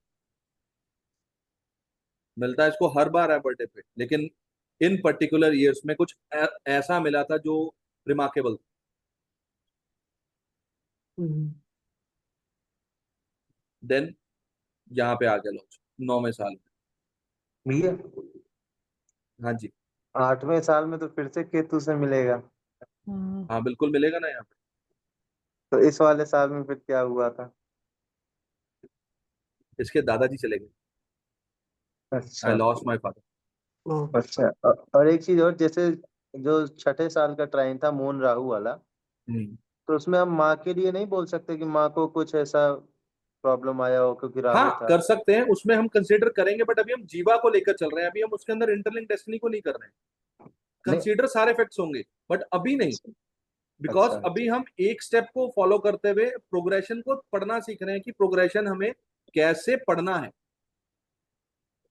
मिलता है इसको हर बार है बर्थडे पे, लेकिन इन पर्टिकुलर ईयर्स में कुछ ऐसा मिला था जो रिमार्केबल। देन यहाँ पे आ गया लॉन्च 9वें साल में। भैया हाँ जी, 8वें साल में तो फिर से केतु से मिलेगा। हाँ बिल्कुल मिलेगा ना यहाँ पे। तो इस वाले साल में फिर क्या हुआ था? इसके दादाजी चले गए। आई अच्छा लॉस्ट माय फादर। अच्छा। और एक चीज और, जैसे जो छठे साल का ट्राइन था मून राहु वाला, तो उसमें हम माँ के लिए नहीं बोल सकते कि माँ को कुछ ऐसा प्रॉब्लम आया हो क्योंकि राहु हाँ था? कर सकते हैं, उसमें हम कंसीडर करेंगे, बट अभी हम जीवा को लेकर चल रहे हैं, अभी हम उसके अंदर इंटरलिंक डेस्टिनी को नहीं कर रहे हैं। नहीं। कंसीडर सारे फैक्ट्स होंगे बट अभी नहीं, बिकॉज अच्छा अभी हम एक स्टेप को फॉलो करते हुए प्रोग्रेशन को पढ़ना सीख रहे हैं कि प्रोग्रेशन हमें कैसे पढ़ना है।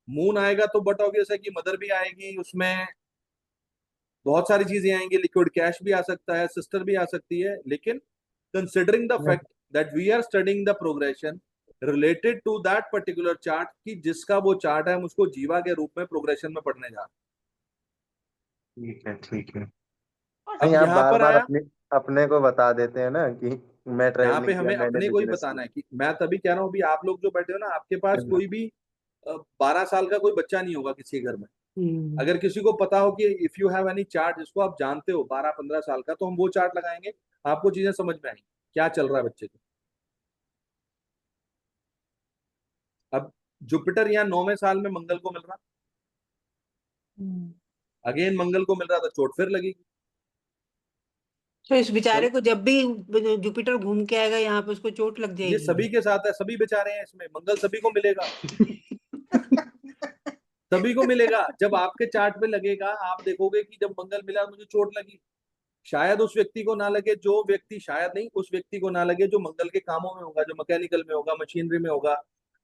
मून आएगा तो बट ऑब्वियस है कि मदर भी आएगी, उसमें बहुत सारी चीजें आएंगी, लिक्विड कैश भी आ सकता है, सिस्टर भी आ सकती है, लेकिन कंसिडरिंग द नहीं। Fact that we are studying the progression related to that particular chart, कि जिसका वो चार्ट है हम उसको जीवा के रूप में प्रोग्रेशन में पढ़ने जा रहे ठीक है ठीक है। अब नहीं, आप यहाँ बार पर बार आया, अपने को बता देते हैं ना कि मैं यहाँ पे ट्रेवलिंग किया, हमें मैंने अपने को ही बिजनेस बताना किया। है कि मैं तभी कह रहा हूँ, अभी आप लोग जो बैठे हो ना, आपके पास कोई भी 12 साल का कोई बच्चा नहीं होगा किसी के घर में। अगर किसी को पता हो कि if you have any chart जिसको आप जानते हो 12-15 साल का, तो हम वो चार्ट लगाएंगे, आपको चीजें समझ में आएंगी क्या चल रहा है बच्चे को। अब जुपिटर यहाँ 9वें साल में मंगल को मिल रहा, अगेन मंगल को मिल रहा, तो चोट फिर लगेगी। तो इस बेचारे चलो, को जब भी जुपिटर घूम के आएगा यहाँ पे उसको चोट लग ये जाएगी। सभी के साथ है, सभी बेचारे हैं इसमें, मंगल सभी को मिलेगा, सभी को मिलेगा। जब आपके चार्ट पे लगेगा, आप देखोगे कि जब मंगल मिला मुझे चोट लगी। शायद उस व्यक्ति को ना लगे, जो व्यक्ति, शायद नहीं, उस व्यक्ति को ना लगे जो मंगल के कामों में होगा, जो मैकेनिकल में होगा, मशीनरी में होगा,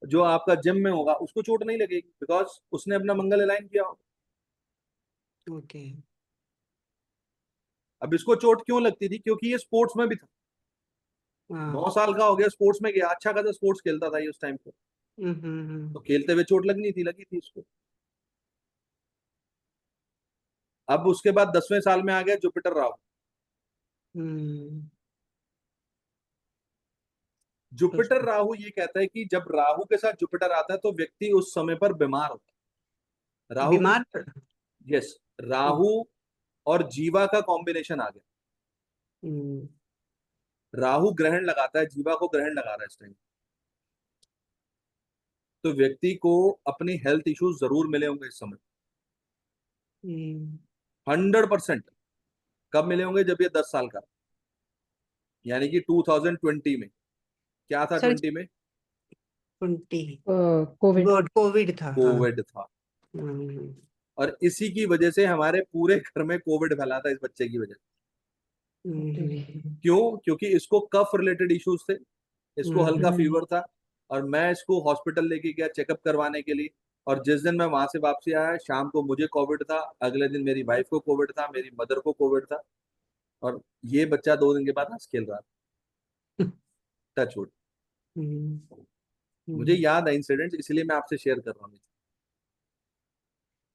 जो आपका जिम में होगा, उसको चोट नहीं लगेगी, बिकॉज उसने अपना मंगल अलाइन किया होगा। ओके। अब इसको चोट क्यों लगती थी? क्योंकि ये स्पोर्ट्स में भी था, 9 साल का हो गया, स्पोर्ट्स में गया, अच्छा खासा स्पोर्ट्स खेलता था ये उस टाइम पे, तो खेलते हुए चोट लगनी थी, लगी थी इसको। अब उसके बाद 10वें साल में आ गया जुपिटर राहु। जुपिटर राहु ये कहता है कि जब राहु के साथ जुपिटर आता है तो व्यक्ति उस समय पर बीमार होता है। राहु, बीमार। यस, राहु और जीवा का कॉम्बिनेशन आ गया। राहु ग्रहण लगाता है, जीवा को ग्रहण लगा रहा है इस टाइम, तो व्यक्ति को अपनी हेल्थ इश्यूज जरूर मिले होंगे इस समय, 100%। कब मिले होंगे? जब ये 10 साल का, यानी कि 2020 में। क्या था सर 20 में? 20 कोविड। कोविड था। हाँ। कोविड था, हम्म, और इसी की वजह से हमारे पूरे घर में कोविड फैला था, इस बच्चे की वजह से। क्यों? क्योंकि इसको कफ रिलेटेड इश्यूज थे, इसको हल्का फीवर था, और मैं इसको हॉस्पिटल लेके गया चेकअप करवाने के लिए, और जिस दिन मैं वहां से वापसी आया, शाम को मुझे कोविड था, अगले दिन मेरी वाइफ को कोविड था, मेरी मदर को कोविड था, और ये बच्चा 2 दिन के बाद हंस खेल रहा था। टचवुड। मुझे याद है इंसिडेंट, इसलिए मैं आपसे शेयर कर रहा हूँ।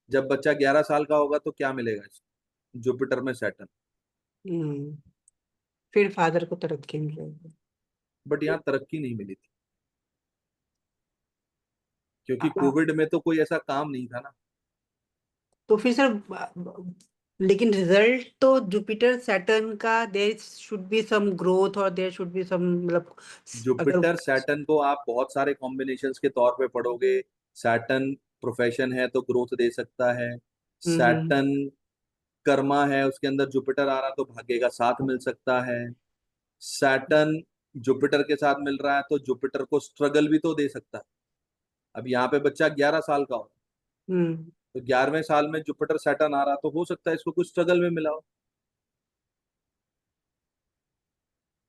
जब बच्चा 11 साल का होगा तो क्या मिलेगा इसको? जुपिटर में सैटर्न। फिर फादर को तरक्की मिल जाएगी। बट यहाँ तरक्की नहीं मिली थी, क्योंकि कोविड में तो कोई ऐसा काम नहीं था ना। तो फिर सर लेकिन रिजल्ट तो जुपिटर सैटर्न का there should be some growth और देयर शुड बी सम, मतलब अगर जुपिटर सैटर्न को आप बहुत सारे कॉम्बिनेशंस के तौर पे पढ़ोगे। सैटर्न प्रोफेशन है तो ग्रोथ दे सकता है, सैटर्न कर्मा है, उसके अंदर जुपिटर आ रहा तो भाग्य का साथ मिल सकता है, सैटर्न जुपिटर के साथ मिल रहा है तो जुपिटर को स्ट्रगल भी तो दे सकता है। अब यहाँ पे बच्चा 11 साल का हो, तो 11वें साल में जुपिटर सैटर्न आ रहा तो हो सकता है इसको कुछ स्ट्रगल में मिला हो।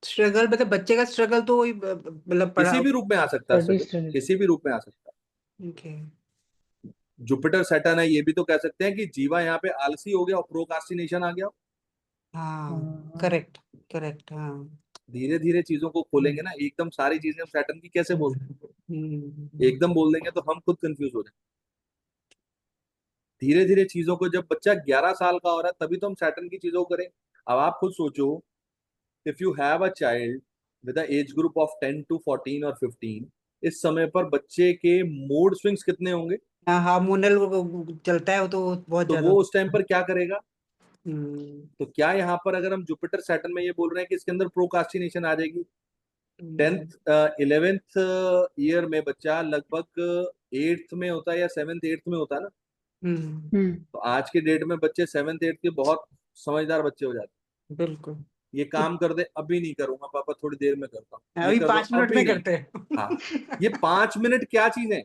स्ट्रगल मतलब बच्चे का स्ट्रगल तो वही मतलब पढ़ा। किसी भी रूप में आ सकता है स्ट्रगल, किसी भी रूप में आ सकता है। ओके। जुपिटर सैटर्न है, ये भी तो कह सकते हैं कि जीवा यहाँ पे आलसी हो गया और प्रोकास्टिनेशन आ गया। हाँ, करेक्ट करेक्ट। हाँ। धीरे धीरे चीजों को खोलेंगे ना, एकदम सारी चीजें हम सैटर्न की कैसे बोल देंगे? एकदम बोल देंगे तो हम खुद कंफ्यूज हो जाएंगे। धीरे धीरे चीजों को, जब बच्चा 11 साल का हो रहा है तभी तो हम सैटर्न की चीजों को करें। अब आप खुद सोचो, if you have a child with age group of 10 to 14 और 15, इस समय पर बच्चे के मूड स्विंग्स कितने होंगे? हाँ, हार्मोनल चलता है वो तो बहुत तो ज्यादा। वो उस टाइम पर क्या करेगा? हम्म, तो क्या यहाँ पर अगर हम जुपिटर सैटर्न में ये बोल रहे हैं कि इसके अंदर प्रोकास्टिनेशन आ जाएगी? 10th 11th ईयर में बच्चा लगभग 8th में होता है या 7th 8th में होता है ना। तो आज के डेट में बच्चे 7th 8th के बहुत समझदार बच्चे हो जाते बिल्कुल। हैं। ये काम कर दे, अभी नहीं करूंगा पापा, थोड़ी देर में करता हूँ, ये अभी कर दो, 5 मिनट अभी में नहीं। करते हैं। हाँ, ये 5 मिनट क्या चीज है?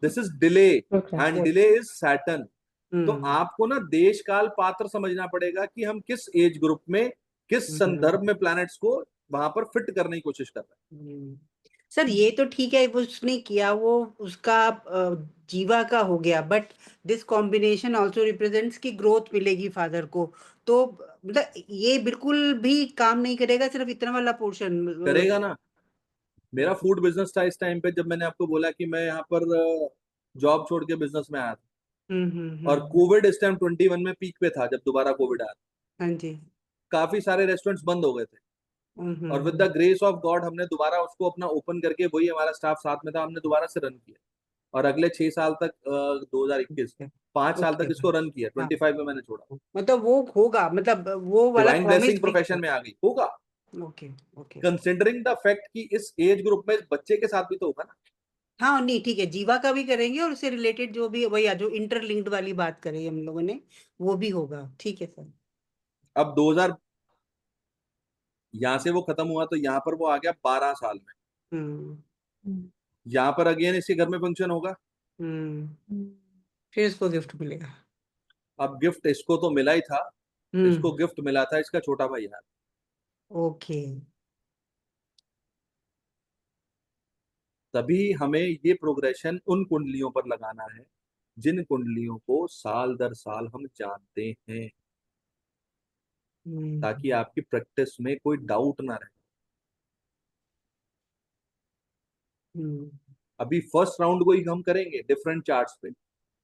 This is delay, and delay is Saturn. तो आपको ना देश काल पात्र समझना पड़ेगा कि हम किस एज ग्रुप में, किस संदर्भ में प्लैनेट्स को वहां पर फिट करने की कोशिश कर रहे हैं। सर ये तो ठीक है, वो उसने किया, वो उसका जीवा का हो गया, but this combination also represents की ग्रोथ मिलेगी फादर को, तो मतलब ये बिल्कुल भी काम नहीं करेगा, सिर्फ इतना वाला पोर्शन करेगा ना। मेरा फूड बिजनेस था इस टाइम पे, जब मैंने आपको बोला कि मैं यहाँ पर जॉब छोड़ के बिजनेस में आया था, और कोविड इस टाइम 21 में पीक पे था, जब दोबारा कोविड आया था। हाँ जी। काफी सारे रेस्टोरेंट्स बंद हो गए थे, और with the grace of God हमने दोबारा उसको अपना ओपन करके, वही हमारा स्टाफ साथ में था, हमने दोबारा से रन किया, और अगले 6 साल तक 2021 5 साल तक ओके इसको रन किया, हाँ 25 में मैंने छोड़ा। मतलब वो होगा, मतलब वो वाला डिवाइन प्रॉमिस ब्लेसिंग भी प्रोफेशन में आ गई, होगा okay okay. Considering the fact कि इस एज ग्रुप में इस बच्चे के साथ भी तो होगा ना। हाँ नहीं ठीक है, जीवा का भी करेंगे और उससे रिलेटेड जो भी वही जो इंटरलिंक्ड वाली बात करी हम लोगों ने, वो भी होगा, ठीक है सर। अब 2000 यहाँ से वो खत्म हुआ तो यहाँ पर वो आ गया 12 साल में, हम्म यहाँ पर अगेन इसके घर में फंक्शन होगा। हम्म फिर इसको गिफ्ट मिलेगा। अब गिफ्ट इसको तो मिला ही था, इसको हम्म गिफ्ट मिला था इसका छोटा भाई यार। ओके। तभी हमें ये प्रोग्रेशन उन कुंडलियों पर लगाना है जिन कुंडलियों को साल दर साल हम जानते हैं, हम्म ताकि आपकी प्रैक्टिस में कोई डाउट ना रहे। हम्म अभी फर्स्ट राउंड को ही हम करेंगे डिफरेंट चार्ट्स पे।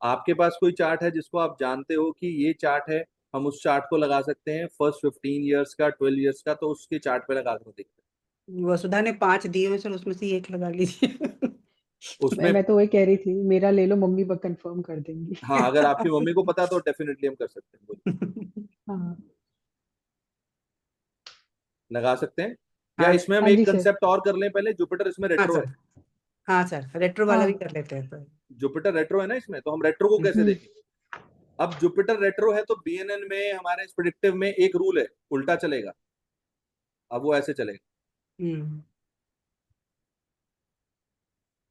आपके पास कोई चार्ट है जिसको आप जानते हो कि ये चार्ट है, हम उस चार्ट को लगा सकते हैं, फर्स्ट 15 ईयर्स का 12 ईयर्स का, तो उसके चार्ट पे लगा कर देखते वसुधा ने 5 दिए हैं सर, उसमें से एक लगा लीजिए। हैं उसमें। मैं तो वही कह रही थी, मेरा ले लो, मम्मी कंफर्म कर देंगी। हाँ, अगर आपकी मम्मी को पता तो डेफिनेटली हम कर सकते हैं, बोलिए। हाँ लगा सकते हैं, या हाँ इसमें हम हाँ एक जी सर। कंसेप्ट और कर लें पहले, जुपिटर इसमें हाँ रेट्रो है। सर, हाँ सर रेट्रो वाला भी हाँ कर लेते हैं सर। जुपिटर रेट्रो है ना इसमें, तो हम रेट्रो को कैसे हम्म देखेंगे। अब जुपिटर रेट्रो है तो बीएनएन में हमारे इस प्रेडिक्टिव में एक रूल है, उल्टा चलेगा। अब वो ऐसे चलेगा, हम्म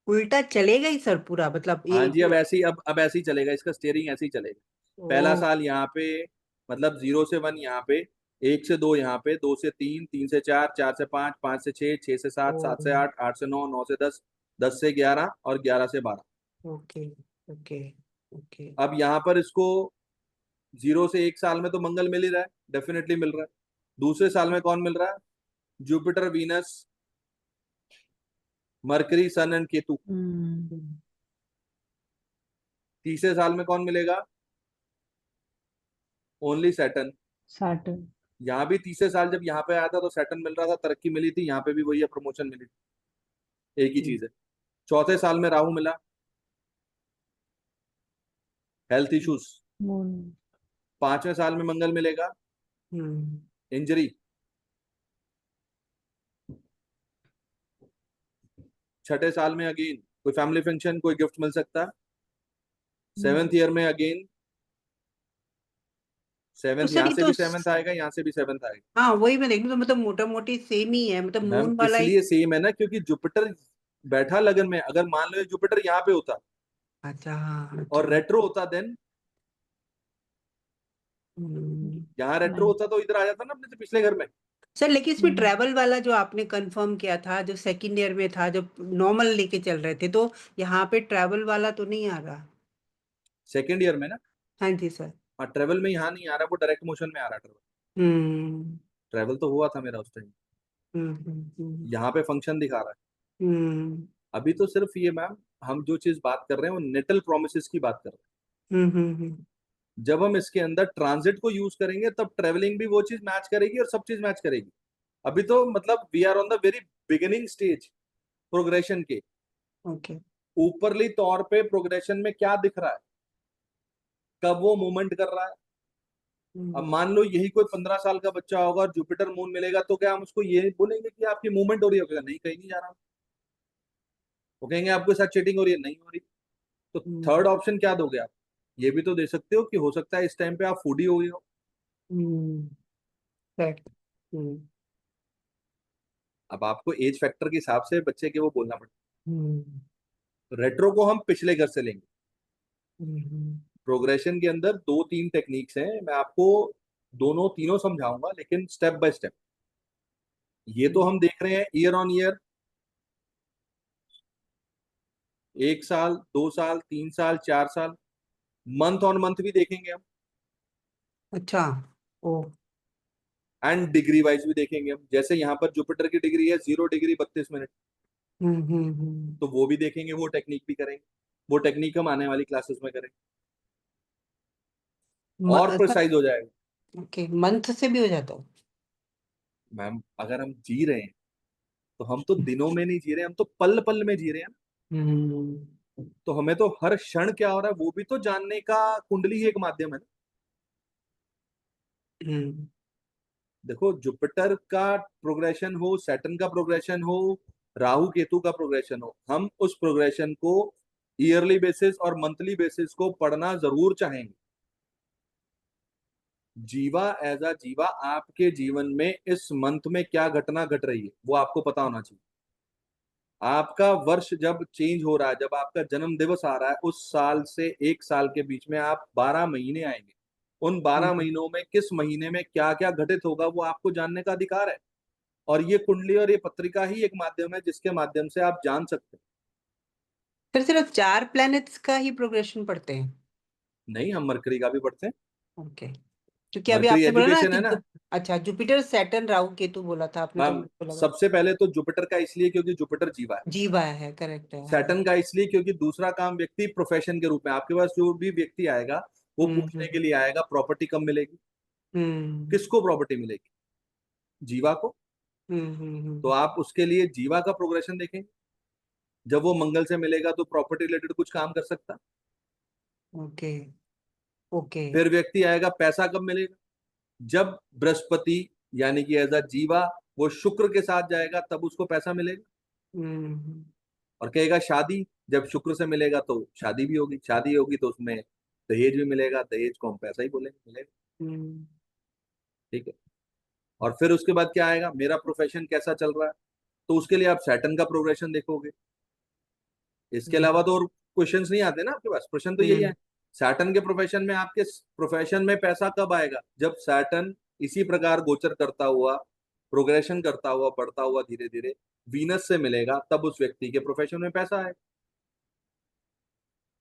उल्टा चलेगा ही सर पूरा, मतलब हाँ ये जी, अब ऐसे ही, अब ऐसे ही चलेगा, इसका स्टीयरिंग ऐसे ही चलेगा। पहला ओ साल यहाँ पे, मतलब 0 से 1 यहाँ पे, 1 से 2 यहाँ पे, 2 से 3, 3 से 4, 4 से 5, 5 से 6, 6 से 7, ओ 7 से 8, 8 से 9, 9 से 10, 10 से 11 और 11 से 12। Okay okay okay. अब यहाँ पर इसको 0 से 1 साल में तो मंगल मिल ही रहा है, डेफिनेटली मिल रहा है। दूसरे साल में कौन मिल रहा है, Jupiter Venus Mercury sun and Ketu. हम्म, तीसरे साल में कौन मिलेगा, ओनली सैटर्न। सैटर्न। यहाँ भी तीसरे साल जब यहाँ पे आया था तो सैटर्न मिल रहा था, तरक्की मिली थी, यहाँ पे भी वही है, प्रमोशन मिली थी, एक ही चीज है। चौथे साल में राहु मिला, हेल्थ इश्यूज। मून। 5वें साल में मंगल मिलेगा, हम्म इंजरी। छठे साल में अगेन कोई फैमिली फंक्शन, कोई गिफ्ट मिल सकता है। 7th ईयर में अगेन तो 7th, सर यहाँ ये से तो भी 7th आएगा, यहाँ से भी 7th आएगा। हाँ वही मैं देख रही हूँ, तो मतलब मोटा मोटी सेम ही है, मतलब मैम मून वाला ही। इसलिए सेम है ना, क्योंकि जुपिटर बैठा लगन में, अगर मान लो जुपिटर यहाँ पे होता अच्छा हाँ और अच्छा। रेट्रो होता, देन हम्म। यहाँ रेट्रो नहीं। होता तो इधर आ जाता ना अपने से पिछले घर में। सर लेकिन इसमें हम्म, ट्रैवल वाला जो आपने कंफर्म किया था, जो सेकंड ईयर में था, जो नॉर्मल लेके चल रहे थे, तो यहाँ पे ट्रैवल वाला तो नहीं आ रहा। 2nd ईयर में ना, हाँ जी सर। हाँ ट्रेवल में यहाँ नहीं आ रहा, वो डायरेक्ट मोशन में आ रहा। ट्रेवल हम्म ट्रेवल तो हुआ था मेरा उस टाइम, हम्म। यहाँ पे फंक्शन दिखा रहा है। हम्म अभी तो सिर्फ ये मैम, हम जो चीज बात कर रहे हैं वो नेटल प्रोमिस की बात कर रहे हम्म। हैं। जब हम इसके अंदर ट्रांजिट को यूज करेंगे तब ट्रेवलिंग भी वो चीज मैच करेगी और सब चीज मैच करेगी। अभी तो मतलब we are on the very beginning stage progression के। ओके। ऊपरली तौर पे प्रोग्रेशन में क्या दिख रहा है, कब वो मूवमेंट कर रहा है। अब हम्म मान लो यही कोई 15 साल का बच्चा होगा और जुपिटर मून मिलेगा, तो क्या हम उसको ये बोलेंगे कि आपकी मूवमेंट हो रही है, नहीं कहीं नहीं जा रहा। वो कहेंगे आपके साथ चीटिंग हो रही है, नहीं हो रही। तो थर्ड ऑप्शन क्या दोगे आप, ये भी तो दे सकते हो कि हो सकता है इस टाइम पे आप फूडी हो गए हो। हम्म करेक्ट। हम्म अब आपको एज फैक्टर के हिसाब से बच्चे के वो बोलना पड़ेगा। हम्म रेट्रो को हम पिछले घर से लेंगे। हम्म प्रोग्रेशन के अंदर 2-3 टेक्निक्स हैं, मैं आपको दोनों तीनों समझाऊंगा, लेकिन स्टेप बाय स्टेप। ये तो हम देख रहे हैं ईयर ऑन ईयर, 1 साल, 2 साल, 3 साल, 4 साल, मंथ ऑन मंथ भी देखेंगे हम, अच्छा। ओ एंड डिग्री वाइज भी देखेंगे हम। जैसे यहाँ पर जुपिटर की डिग्री है 0 डिग्री 32 मिनट, तो वो भी देखेंगे, वो टेक्निक भी करेंगे। वो टेक्निक हम आने वाली क्लासेस में करेंगे, और सर प्रिसाइज हो जाएगा। ओके, मंथ से भी हो जाता है? मैम अगर हम जी रहे हैं तो हम तो दिनों में नहीं जी रहे, हम तो पल पल में जी रहे हैं ना। तो हमें तो हर क्षण क्या हो रहा है वो भी तो जानने का कुंडली ही एक माध्यम है ना। हम्म देखो जुपिटर का प्रोग्रेशन हो, सैटर्न का प्रोग्रेशन हो, राहु केतु का प्रोग्रेशन हो, हम उस प्रोग्रेशन को ईयरली बेसिस और मंथली बेसिस को पढ़ना जरूर चाहेंगे। जीवा एज अ जीवा आपके जीवन में इस मंथ में क्या घटना घट रही है वो आपको पता होना चाहिए। आपका वर्ष जब चेंज हो रहा है, जब आपका जन्म दिवस आ रहा है, उस साल से एक साल के बीच में आप 12 महीने आएंगे। उन 12 हम्म महीनों में किस महीने में क्या क्या घटित होगा वो आपको जानने का अधिकार है। और ये कुंडली और ये पत्रिका ही एक माध्यम है जिसके माध्यम से आप जान सकते हैं। फिर सिर्फ 4 प्लैनेट्स का ही प्रोग्रेशन पढ़ते हैं? नहीं, हम मरकरी का भी पढ़ते हैं। ओके, क्योंकि अभी मरकरी आपने बोला ना एजुकेशन कि है ना अच्छा, जुपिटर सैटर्न राहु केतु बोला था आपने, तो मैम। मेरे को लगा सबसे पहले तो जुपिटर का इसलिए क्योंकि जुपिटर जीवा है। जीवा है, करेक्ट है, हाँ। सैटर्न का इसलिए क्योंकि दूसरा काम व्यक्ति प्रोफेशन के रूप में, आपके पास जो भी व्यक्ति आएगा वो पूछने के हम्म लिए आएगा प्रॉपर्टी कब मिलेगी। हम्म किसको प्रॉपर्टी मिलेगी? जीवा को। तो हम्म आप उसके लिए जीवा का प्रोग्रेशन देखेंगे। जब वो मंगल से मिलेगा तो प्रॉपर्टी रिलेटेड कुछ काम कर सकता। Okay okay. फिर व्यक्ति आएगा पैसा कब मिलेगा, जब बृहस्पति यानी कि एज अ जीवा वो शुक्र के साथ जाएगा तब उसको पैसा मिलेगा। हम्म और कहेगा शादी, जब शुक्र से मिलेगा तो शादी भी होगी, शादी होगी तो उसमें दहेज भी मिलेगा, दहेज को हम पैसा ही बोलेंगे, मिलेगा। हम्म ठीक है। और फिर उसके बाद क्या आएगा, मेरा प्रोफेशन कैसा चल रहा है, तो उसके लिए आप सैटर्न का प्रोग्रेशन देखोगे। इसके हम्म अलावा तो और क्वेश्चंस नहीं आते ना आपके पास, प्रश्न तो यही है। सैटर्न के प्रोफेशन में आपके प्रोफेशन में पैसा कब आएगा, जब सैटर्न इसी प्रकार गोचर करता हुआ, प्रोग्रेशन करता हुआ, बढ़ता हुआ धीरे धीरे वीनस से मिलेगा, तब उस व्यक्ति के प्रोफेशन में पैसा आएगा।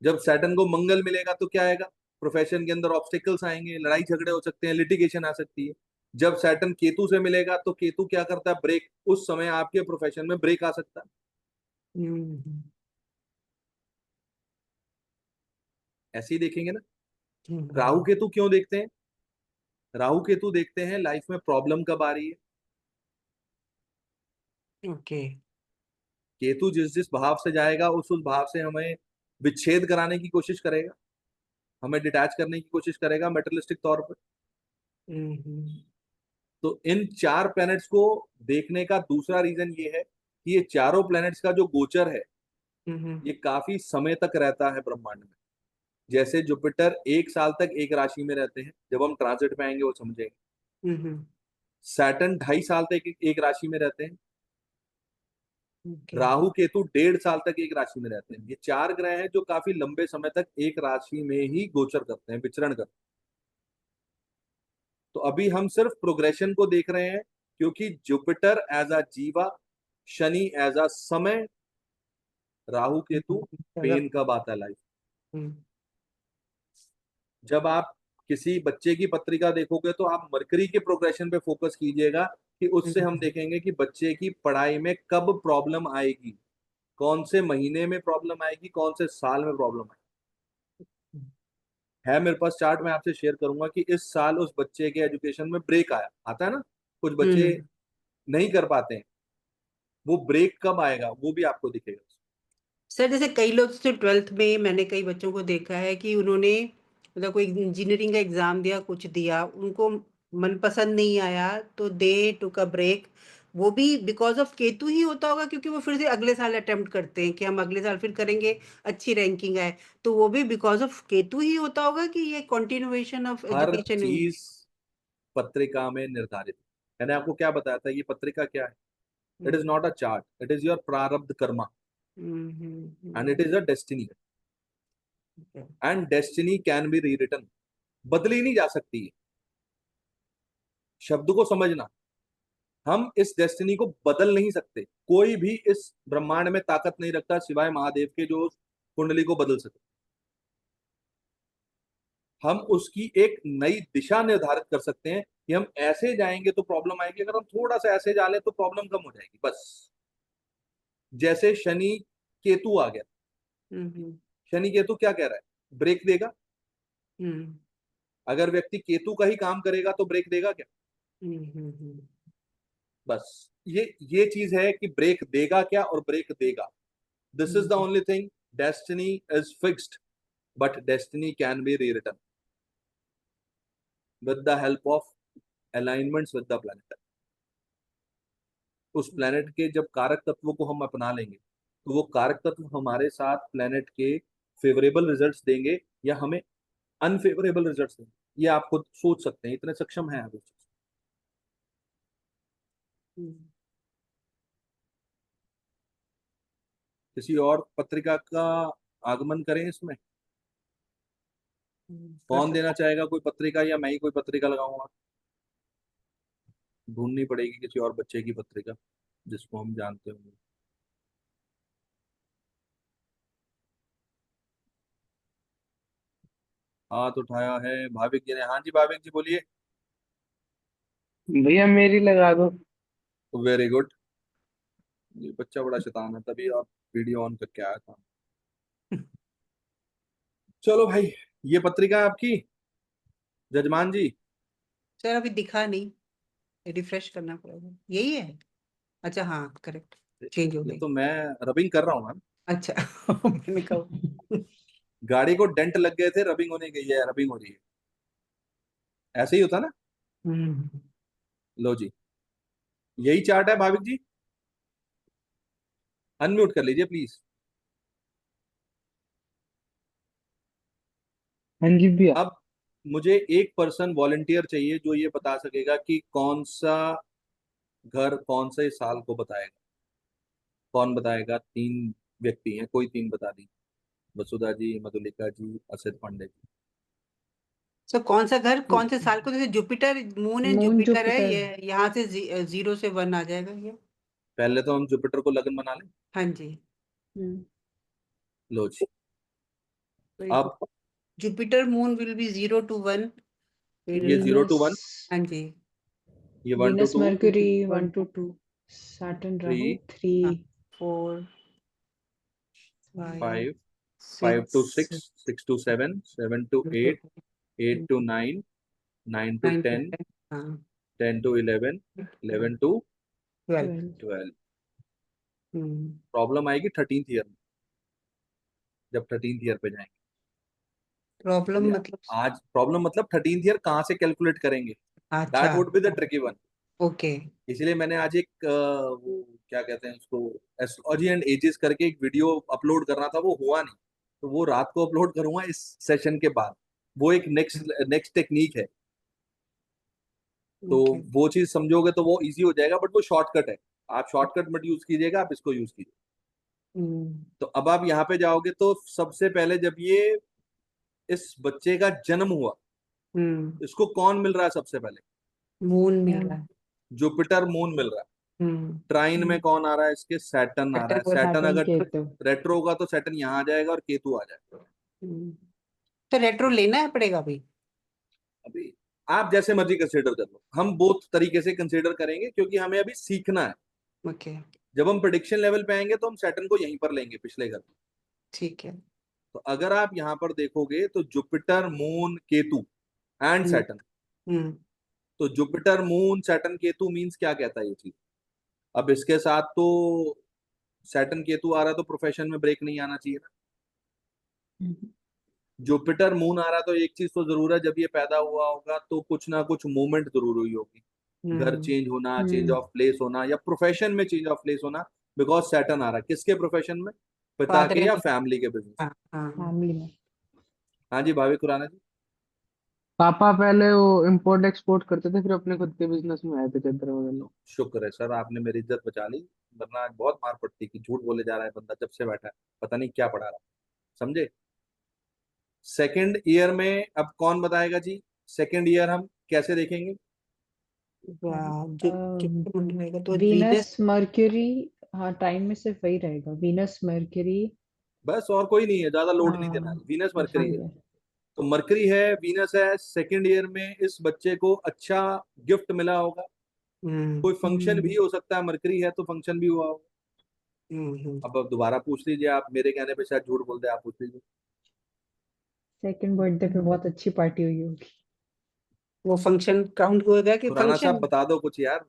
जब सैटर्न को मंगल मिलेगा तो क्या आएगा, प्रोफेशन के अंदर ऑब्स्टिकल्स आएंगे, लड़ाई झगड़े हो सकते हैं, लिटिगेशन आ सकती है। जब सैटर्न केतु से मिलेगा तो केतु क्या करता है, ब्रेक, उस समय आपके प्रोफेशन में ब्रेक आ सकता है। हम्म ऐसे ही देखेंगे ना। राहु हम्म केतु क्यों देखते हैं? राहु केतु देखते हैं लाइफ में प्रॉब्लम कब आ रही है। ओके। केतु जिस जिस भाव से जाएगा उस भाव से हमें विच्छेद कराने की कोशिश करेगा, हमें डिटैच करने की कोशिश करेगा मेटरलिस्टिक तौर पर। हम्म तो इन 4 प्लैनेट्स को देखने का दूसरा रीजन ये है कि ये चारों प्लैनेट्स का जो गोचर है हम्म ये काफी समय तक रहता है ब्रह्मांड में। जैसे जुपिटर 1 साल तक एक राशि में रहते हैं, जब हम ट्रांजिट पे आएंगे वो समझेंगे। हम्म सैटर्न 2.5 साल तक एक राशि में रहते हैं। ओके। राहु केतु 1.5 साल तक एक राशि में रहते हैं। ये 4 ग्रह हैं जो काफी लंबे समय तक एक राशि में ही गोचर करते हैं, विचरण करते हैं। तो अभी हम सिर्फ प्रोग्रेशन को देख रहे हैं क्योंकि जुपिटर एज अ जीवा, शनि एज अ समय, राहु केतु पेन कब आता है लाइफ। हम्म जब आप किसी बच्चे की पत्रिका देखोगे तो आप मरकरी के प्रोग्रेशन पे फोकस कीजिएगा कि उससे हम देखेंगे कि बच्चे की पढ़ाई में कब प्रॉब्लम आएगी, कौन से महीने में प्रॉब्लम आएगी, कौन से साल में प्रॉब्लम आएगी। है मेरे पास चार्ट, मैं आपसे शेयर करूंगा कि इस साल उस बच्चे के एजुकेशन में ब्रेक आया, आता है ना, कुछ बच्चे हम्म नहीं कर पाते हैं, वो ब्रेक कब आएगा वो भी आपको दिखेगा। सर, जैसे कई लोग से 12th में मैंने कई बच्चों को देखा है कि उन्होंने मतलब कोई इंजीनियरिंग का एग्जाम दिया, कुछ दिया, उनको मनपसंद नहीं आया, तो दे टुक अ ब्रेक। वो भी बिकॉज ऑफ केतु ही होता होगा, क्योंकि वो फिर से अगले साल अटेम्प्ट करते हैं कि हम अगले साल फिर करेंगे, अच्छी रैंकिंग आए। तो वो भी बिकॉज ऑफ केतु ही होता होगा कि ये continuation of her education in. चीज पत्रिका में निर्धारित है। मैंने आपको क्या बताया था, ये पत्रिका क्या है? It is not a chart, it is your prarabdha karma and it is a destiny. And destiny can be rewritten, बदली नहीं जा सकती है। शब्द को समझना, हम इस डेस्टिनी को बदल नहीं सकते। कोई भी इस ब्रह्मांड में ताकत नहीं रखता सिवाय महादेव के जो कुंडली को बदल सके। हम उसकी एक नई दिशा निर्धारित कर सकते हैं कि हम ऐसे जाएंगे तो प्रॉब्लम आएगी, अगर हम थोड़ा सा ऐसे जा ले तो प्रॉब्लम कम हो जाएगी बस। जैसे शनि केतु आ गया, हम्म शनि केतु क्या कह रहा है, ब्रेक देगा। हम्म अगर व्यक्ति केतु का ही काम करेगा तो ब्रेक देगा क्या? हम्म। बस ये चीज है कि ब्रेक देगा क्या और ब्रेक देगा. This is the only thing. Destiny is fixed, but destiny can B rewritten with the help of alignments with the planet. उस प्लैनेट के जब कारक तत्वों को हम अपना लेंगे तो वो कारक तत्व हमारे साथ प्लैनेट के फेवरेबल रिजल्ट्स देंगे या हमें अनफेवरेबल रिजल्ट्स देंगे. ये आप खुद सोच सकते हैं, इतने सक्षम हैं आप. किसी और पत्रिका का आगमन करें इसमें? कौन देना चाहेगा कोई पत्रिका, या मैं ही कोई पत्रिका लगाऊंगा? ढूंढनी पड़ेगी किसी और बच्चे की पत्रिका जिसको हम जानते होंगे. हाथ उठाया है भाविक जी ने. हाँ जी भाविक जी बोलिए. भैया मेरी लगा दो। Very good. ये बच्चा बड़ा शैतान है, तभी आप वीडियो ऑन करके आया था. चलो भाई, ये पत्रिका है आपकी जजमान जी. सर अभी दिखा नहीं, रिफ्रेश करना पड़ेगा. यही है? अच्छा हाँ, करेक्ट, चेंज हो ये गई. तो मैं रबिंग कर रहा हूँ मैम. अच्छा मैंने कहा गाड़ी को डेंट लग गए थे, रबिंग होने गई है, रबिंग हो रही है. ऐसे ही होता ना. हम्म। लो जी, यही चार्ट है भाविक जी. अनम्यूट कर लीजिए प्लीज. हाँ जी भैया। अब मुझे एक पर्सन वॉलंटियर चाहिए जो ये बता सकेगा कि कौन सा घर कौन से साल को बताएगा. कौन बताएगा? 3 व्यक्ति हैं, कोई 3 बता दी. वसुधा जी, मधुलिका जी, असित पांडे जी. सो कौन सा घर कौन से साल को? जैसे Jupiter, moon and moon Jupiter है जुपिटर. ये, यहाँ से 0 से 1 आ जाएगा ये. पहले तो हम जुपिटर को लगन बना लें. हाँ जी. लो जी. अब Jupiter moon will be 0 to 1. ये 0 to 1, हाँ जी. ये 1 to Venus 2, mercury 1 to 2, Saturn Rahu 3, 3, 4, 5, 5, 5 to 6, 6 to 7, 7 to 8, 8 to 9, 9 to 10, 10 to 11, 11 to 12. 12. Problem आएगी 13th ईयर में, जब 13th ईयर पे जाएंगे. प्रॉब्लम चलिए, मतलब? आज प्रॉब्लम मतलब 13th ईयर कहाँ से कैलकुलेट करेंगे. अच्छा, that would be the tricky one. Okay. इसलिए मैंने आज एक वो क्या कहते हैं उसको, एस्ट्रोलॉजी एंड एजेस करके एक वीडियो अपलोड करना था, वो हुआ नहीं. तो वो रात को अपलोड करूंगा इस सेशन के बाद. वो एक नेक्स्ट टेक्निक है. तो वो चीज समझोगे तो वो इजी हो जाएगा, बट वो शॉर्टकट है. आप शॉर्टकट मत यूज कीजिएगा, आप इसको यूज कीजिए. तो अब आप यहाँ पे जाओगे तो सबसे पहले जब ये इस बच्चे का जन्म हुआ, इसको कौन मिल रहा है सबसे पहले? मून मिल रहा है. जुपिटर मून मिल रहा है. ट्राइन में कौन आ रहा है इसके? सैटर्न आ रहा है. सैटर्न अगर केतु. रेट्रो होगा तो सैटर्न यहाँ आ जाएगा और केतु आ जाएगा. तो रेट्रो लेना है पड़ेगा अभी? अभी आप जैसे मर्जी कंसिडर कर लो, हम बोथ तरीके से कंसिडर करेंगे क्योंकि हमें अभी सीखना है. ओके, जब हम प्रेडिक्शन लेवल पे आएंगे तो हम सैटर्न को यहीं पर लेंगे, पिछले घर. ठीक है. तो अगर आप यहाँ पर देखोगे तो Jupiter moon Ketu and Saturn. तो Jupiter moon Saturn Ketu means क्या कहता है ये चीज? अब इसके साथ तो सैटर्न केतु आ रहा है तो प्रोफेशन में ब्रेक नहीं आना चाहिए ना. जुपिटर मून आ रहा तो एक चीज तो जरूर है, जब ये पैदा हुआ होगा तो कुछ ना कुछ मूवमेंट जरूर हुई होगी. घर चेंज होना, चेंज ऑफ प्लेस होना, या प्रोफेशन में चेंज ऑफ प्लेस होना. बिकॉज सैटर्न आ रहा है किसके प्रोफेशन में? पिता के या फैमिली के बिजनेस. फैमिली में. हाँ जी भाविक खुराना जी. पापा पहले वो इम्पोर्ट एक्सपोर्ट करते थे, फिर अपने खुद के बिजनेस में आए थे चद्दर वगैरह। शुक्र है सर, आपने मेरी इज्जत बचा ली, वरना आज बहुत मार पड़ती कि झूठ बोले जा रहा है बंदा जब से बैठा है, पता नहीं क्या पढ़ा रहा है. समझे? सेकंड ईयर में अब कौन बताएगा जी? सेकंड ईयर हम कैसे देखेंगे? तो वीनस मर्क्यूरी. हाँ, टाइम में सिर्फ वही रहेगा, वीनस मर्क्यूरी. बस और कोई नहीं है, ज्यादा लोड नहीं देना. वीनस मरकरी है. तो मरकरी है, वीनस है. सेकंड ईयर में इस बच्चे को अच्छा गिफ्ट मिला होगा. कोई फंक्शन भी हो सकता है, मरकरी है तो फंक्शन भी हुआ होगा. अब दोबारा पूछ लीजिए, आप मेरे कहने पे शायद झूठ बोल दे, आप पूछ लीजिए. सेकंड बर्थडे पे बहुत अच्छी पार्टी हुई होगी. वो फंक्शन काउंट होगा कि खुराना साहब फंक्शन? बता दो कुछ यार।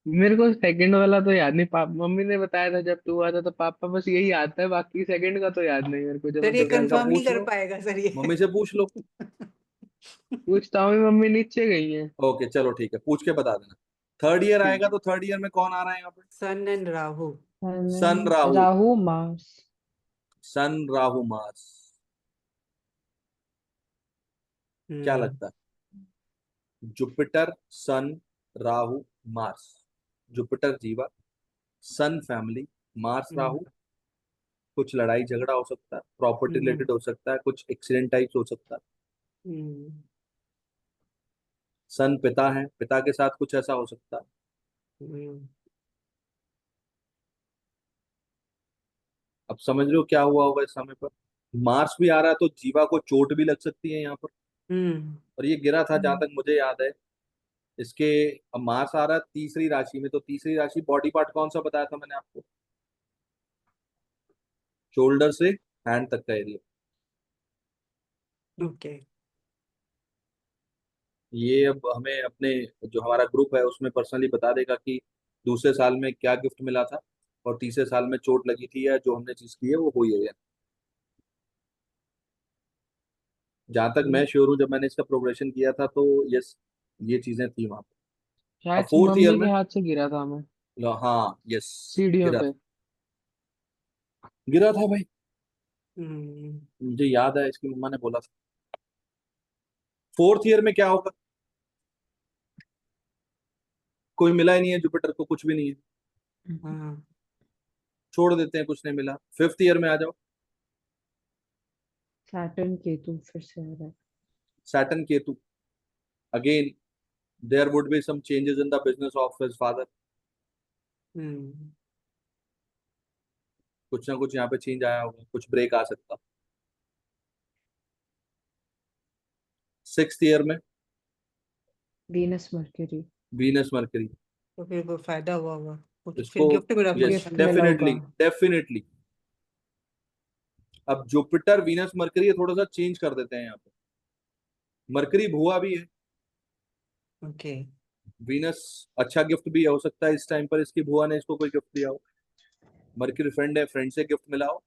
मेरे को सेकंड वाला तो याद नहीं, पापा मम्मी ने बताया था जब तू आता तो पापा बस यही आता है, बाकी सेकंड का तो याद नहीं मेरे को जब मैं सर ये सेकंड का छोटा था। कंफर्म नहीं पूछ कर लो, पाएगा सर ये। मम्मी से पूछ लो। पूछता हूँ, मम्मी नीचे गई है। ओके चलो ठीक है, पूछ के बता देना। थर्ड ईयर आएगा तो थर्ड ईयर में कौन आ रहा है यहाँ पे? Sun and Rahu. Sun Rahu. Rahu Mars. Sun Rahu Mars. क्या हम्म। लगता है? जुपिटर, सन, Rahu, Mars. Jupiter Jiva, sun family, Mars हम्म। राहु। कुछ लड़ाई झगड़ा हो सकता है, प्रॉपर्टी हम्म। रिलेटेड हो सकता है, कुछ एक्सीडेंट टाइप्स हो सकता है। हम्म। सन पिता है, पिता के साथ कुछ ऐसा हो सकता है। हम्म। अब समझ रहे हो क्या हुआ होगा इस समय पर? मार्स भी आ रहा है तो जीवा को चोट भी लग सकती है यहाँ पर। हम्म। और ये गिरा था जहां तक मुझे याद है इसके। अब मार्स आ रहा है तीसरी राशि में, तो तीसरी राशि बॉडी पार्ट कौन सा बताया था मैंने आपको? शोल्डर से हैंड तक का एरिया। ओके। ये अब हमें अपने जो हमारा ग्रुप है उसमें पर्सनली बता देगा कि दूसरे साल में क्या गिफ्ट मिला था और तीसरे साल में चोट लगी थी या जो हमने चीज की है वो हुई है या नहीं। जहां तक मैं श्योर हूँ, जब मैंने इसका प्रोग्रेशन किया था तो यस, ये चीजें थी वहां पर। अब शायद से फोर्थ ईयर मम्मी के में, हाथ से गिरा था मैं हाँ यस, सीढ़ियों गिरा पे। गिरा था भाई। हम्म। मुझे याद है, इसकी मम्मा ने बोला था। फोर्थ ईयर में क्या होगा? कोई मिला ही नहीं है जुपिटर को, कुछ भी नहीं है, हाँ। छोड़ देते हैं, कुछ नहीं मिला। फिफ्थ ईयर में आ जाओ। सैटर्न केतु फिर से आ रहा है। Saturn Ketu again, there would be some changes in the business of his father. हम्म। कुछ ना कुछ यहाँ पे चेंज आया होगा, कुछ ब्रेक आ सकता। सिक्स्थ ईयर में वीनस मर्क्यूरी। Venus mercury. तो फिर कोई फायदा हुआ होगा, कुछ फिर इसको गिफ्ट मिला था यस, क्या गिफ्ट सर? मिला डेफिनेटली होगा। डेफिनेटली। अब जुपिटर वीनस मरकरी थोड़ा सा चेंज कर देते हैं यहाँ पे। मरकरी भुआ भी है, ओके। वीनस अच्छा गिफ्ट भी हो सकता है इस टाइम पर, इसकी भुआ ने इसको कोई गिफ्ट दिया हो। मरकरी फ्रेंड है, फ्रेंड से गिफ्ट मिला हो।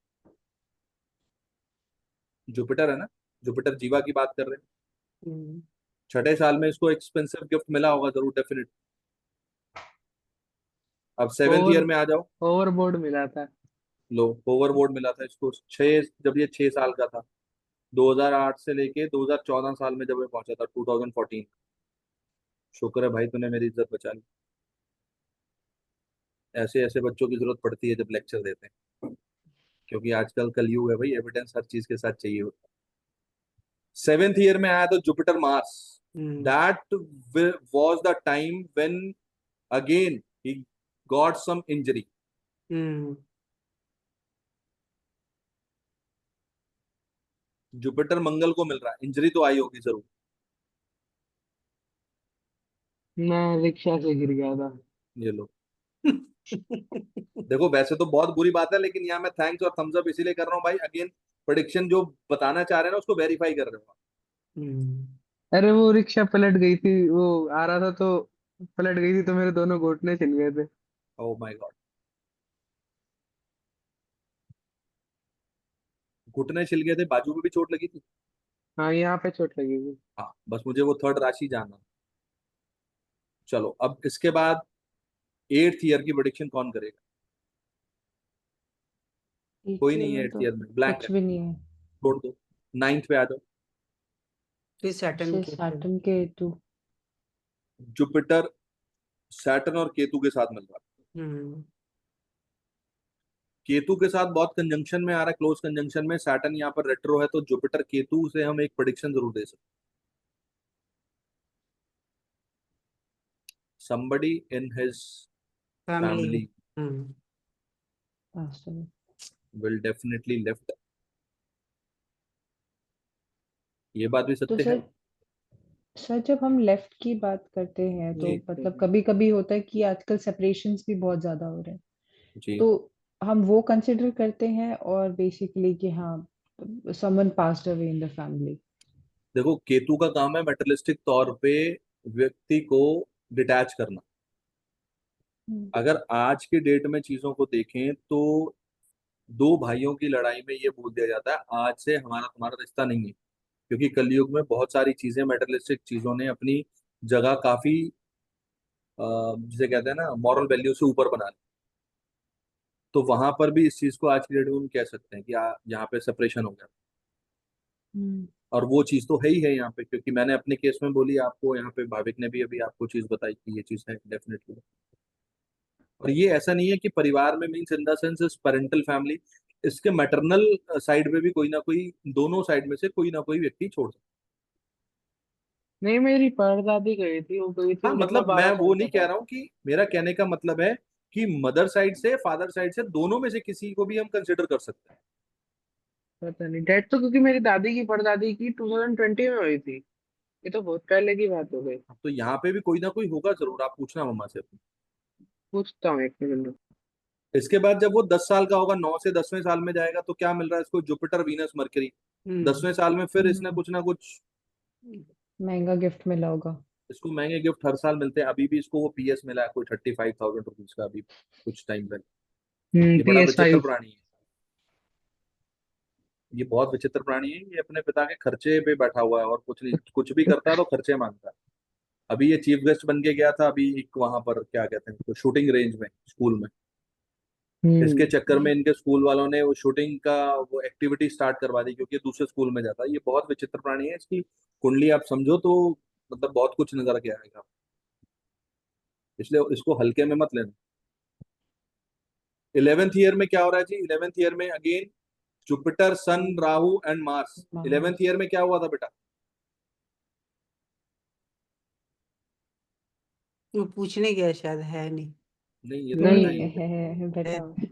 जुपिटर है ना, जुपिटर जीवा की बात कर रहे हैं। हम्म। छठे साल में इसको एक्सपेंसिव गिफ्ट मिला होगा जरूर, डेफिनेट। अब सेवेंथ ओवर ईयर में आ जाओ। ओवरबोर्ड मिला था। लो, ओवरबोर्ड मिला था इसको छः, जब ये 6 साल का था। 2008 से लेके 2014 साल में जब ये पहुंचा था, 2014। शुक्र है भाई तूने मेरी इज्जत बचा ली। ऐसे ऐसे बच्चों की जरूरत पड़ती है जब लेक्चर देते हैं, क्योंकि आजकल कलयुग है भाई, एविडेंस हर चीज के साथ चाहिए होता है। सेवेंथ ईयर में आया तो जुपिटर मार्स, हम्म। That was the time when again he got some injury. हम्म। जुपिटर मंगल को मिल रहा है, इंजरी तो आई होगी जरूर। मैं रिक्शा से गिर गया था। ये लो, देखो वैसे तो बहुत बुरी बात है, लेकिन यहाँ मैं थैंक्स और थम्स अप इसीलिए कर रहा हूँ भाई, अगेन प्रेडिक्शन जो बताना चाह रहे हैं ना उसको वेरीफाई कर रहे हो। हम्म। अरे वो रिक्शा पलट गई थी, वो आ रहा था तो पलट गई थी, तो मेरे दोनों घुटने छिल गए थे। ओह माय गॉड, घुटने छिल गए थे, बाजू में भी चोट लगी थी। हाँ, यहाँ पे चोट लगी थी। हाँ बस मुझे वो थर्ड राशि जानना। चलो अब इसके बाद एट्थ ईयर की प्रेडिक्शन कौन करेगा? कोई एट ईयर नहीं है में एट्थ तो ईयर में, ब्लैंक है, कुछ भी नहीं है। छोड़ दो। नाइन्थ पे आ जाओ। फिर सैटर्न से के through. Saturn Ketu. Jupiter Saturn और केतु के साथ मिल रहा है। हम्म। केतु के साथ बहुत कंजंक्शन में आ रहा है, क्लोज कंजंक्शन में। सैटर्न यहाँ पर रेट्रो है, तो जुपिटर केतु से हम एक प्रेडिक्शन जरूर दे सकते। somebody in his family. family हम्म। वास्तव will definitely left। ये बात भी तो सत्य है। सर जब हम लेफ्ट की बात करते हैं तो जी मतलब कभी कभी होता है कि आजकल सेपरेशंस भी बहुत ज्यादा हो रहे हैं, जी। तो हम वो कंसिडर करते हैं और बेसिकली कि हाँ someone passed away in the family. देखो केतु का काम है मेटलिस्टिक तौर पे व्यक्ति को डिटैच करना। अगर आज के डेट में चीजों को देखें तो दो भाइयों की लड़ाई में ये बोल दिया जाता है आज से हमारा तुम्हारा रिश्ता नहीं है, क्योंकि कलयुग में बहुत सारी चीजें, मेटरलिस्टिक चीजों ने अपनी जगह काफी जिसे कहते हैं ना मॉरल वैल्यू से ऊपर बना ली। तो वहां पर भी इस चीज को आज की डेट में हम कह सकते हैं कि यहाँ पे सेपरेशन हो गया। और वो चीज तो है ही है यहाँ पे, क्योंकि मैंने अपने केस में बोली आपको, यहाँ पे भाविक ने भी अभी आपको चीज बताई कि ये चीज है डेफिनेटली। और ये ऐसा नहीं है कि परिवार में मीन्स इन द सेंस इस पेरेंटल फैमिली, इसके मैटरनल साइड में भी कोई ना कोई, दोनों साइड में से कोई ना कोई व्यक्ति छोड़ सकता नहीं, मेरी परदादी गई थी, वो गई है। थी हाँ जब मैं मतलब मैं 12 साल वो का नहीं कह था। रहा हूँ कि, मेरा कहने का मतलब है कि मदर साइड से फादर साइड से दोनों में से किसी को भी हम कंसिडर कर सकते हैं। पता नहीं, डेथ तो क्योंकि मेरी दादी की परदादी की 2020 में हुई थी। ये तो बहुत पहले की बात हो गई। तो यहाँ पे भी कोई ना कोई होगा जरूर, आप पूछना मम्मा से अपनी। पूछता हूँ एक मिनट। इसके बाद जब वो 10 साल का होगा, 9 से 10वें साल में जाएगा, तो क्या मिल रहा है इसको? Jupiter, Venus, Mercury. 10वें साल में फिर इसने कुछ ना कुछ, महंगा गिफ्ट मिला होगा। इसको महंगे गिफ्ट हर साल मिलते हैं। अभी भी इसको वो पीएस मिला है कोई 35,000 रुपीज का, अभी कुछ टाइम पहले। ये बड़ा विचित्र PS5। प्राणी है। ये बहुत विचित्र प्राणी है। ये अपने पिता के खर्चे पे बैठा हुआ है और कुछ नहीं, कुछ भी करता है तो खर्चे मांगता है। अभी ये चीफ गेस्ट बन के गया था अभी एक वहां पर, क्या कहते हैं, तो शूटिंग रेंज में, स्कूल में। इसके चक्कर में इनके स्कूल वालों ने वो शूटिंग का वो एक्टिविटी स्टार्ट करवा दी, क्योंकि ये दूसरे स्कूल में जाता है। ये बहुत विचित्र प्राणी है। इसकी कुंडली आप समझो तो मतलब बहुत कुछ नजर के आएगा, इसलिए इसको हल्के में मत लेना। 11th ईयर में क्या हो रहा है जी? 11th ईयर में again Jupiter, sun, Rahu and Mars. 11th year में क्या हुआ था बेटा? वो पूछने गया शायद, है नहीं। नहीं, ये तो नहीं, बेटा नहीं ही है। है बेटा। तो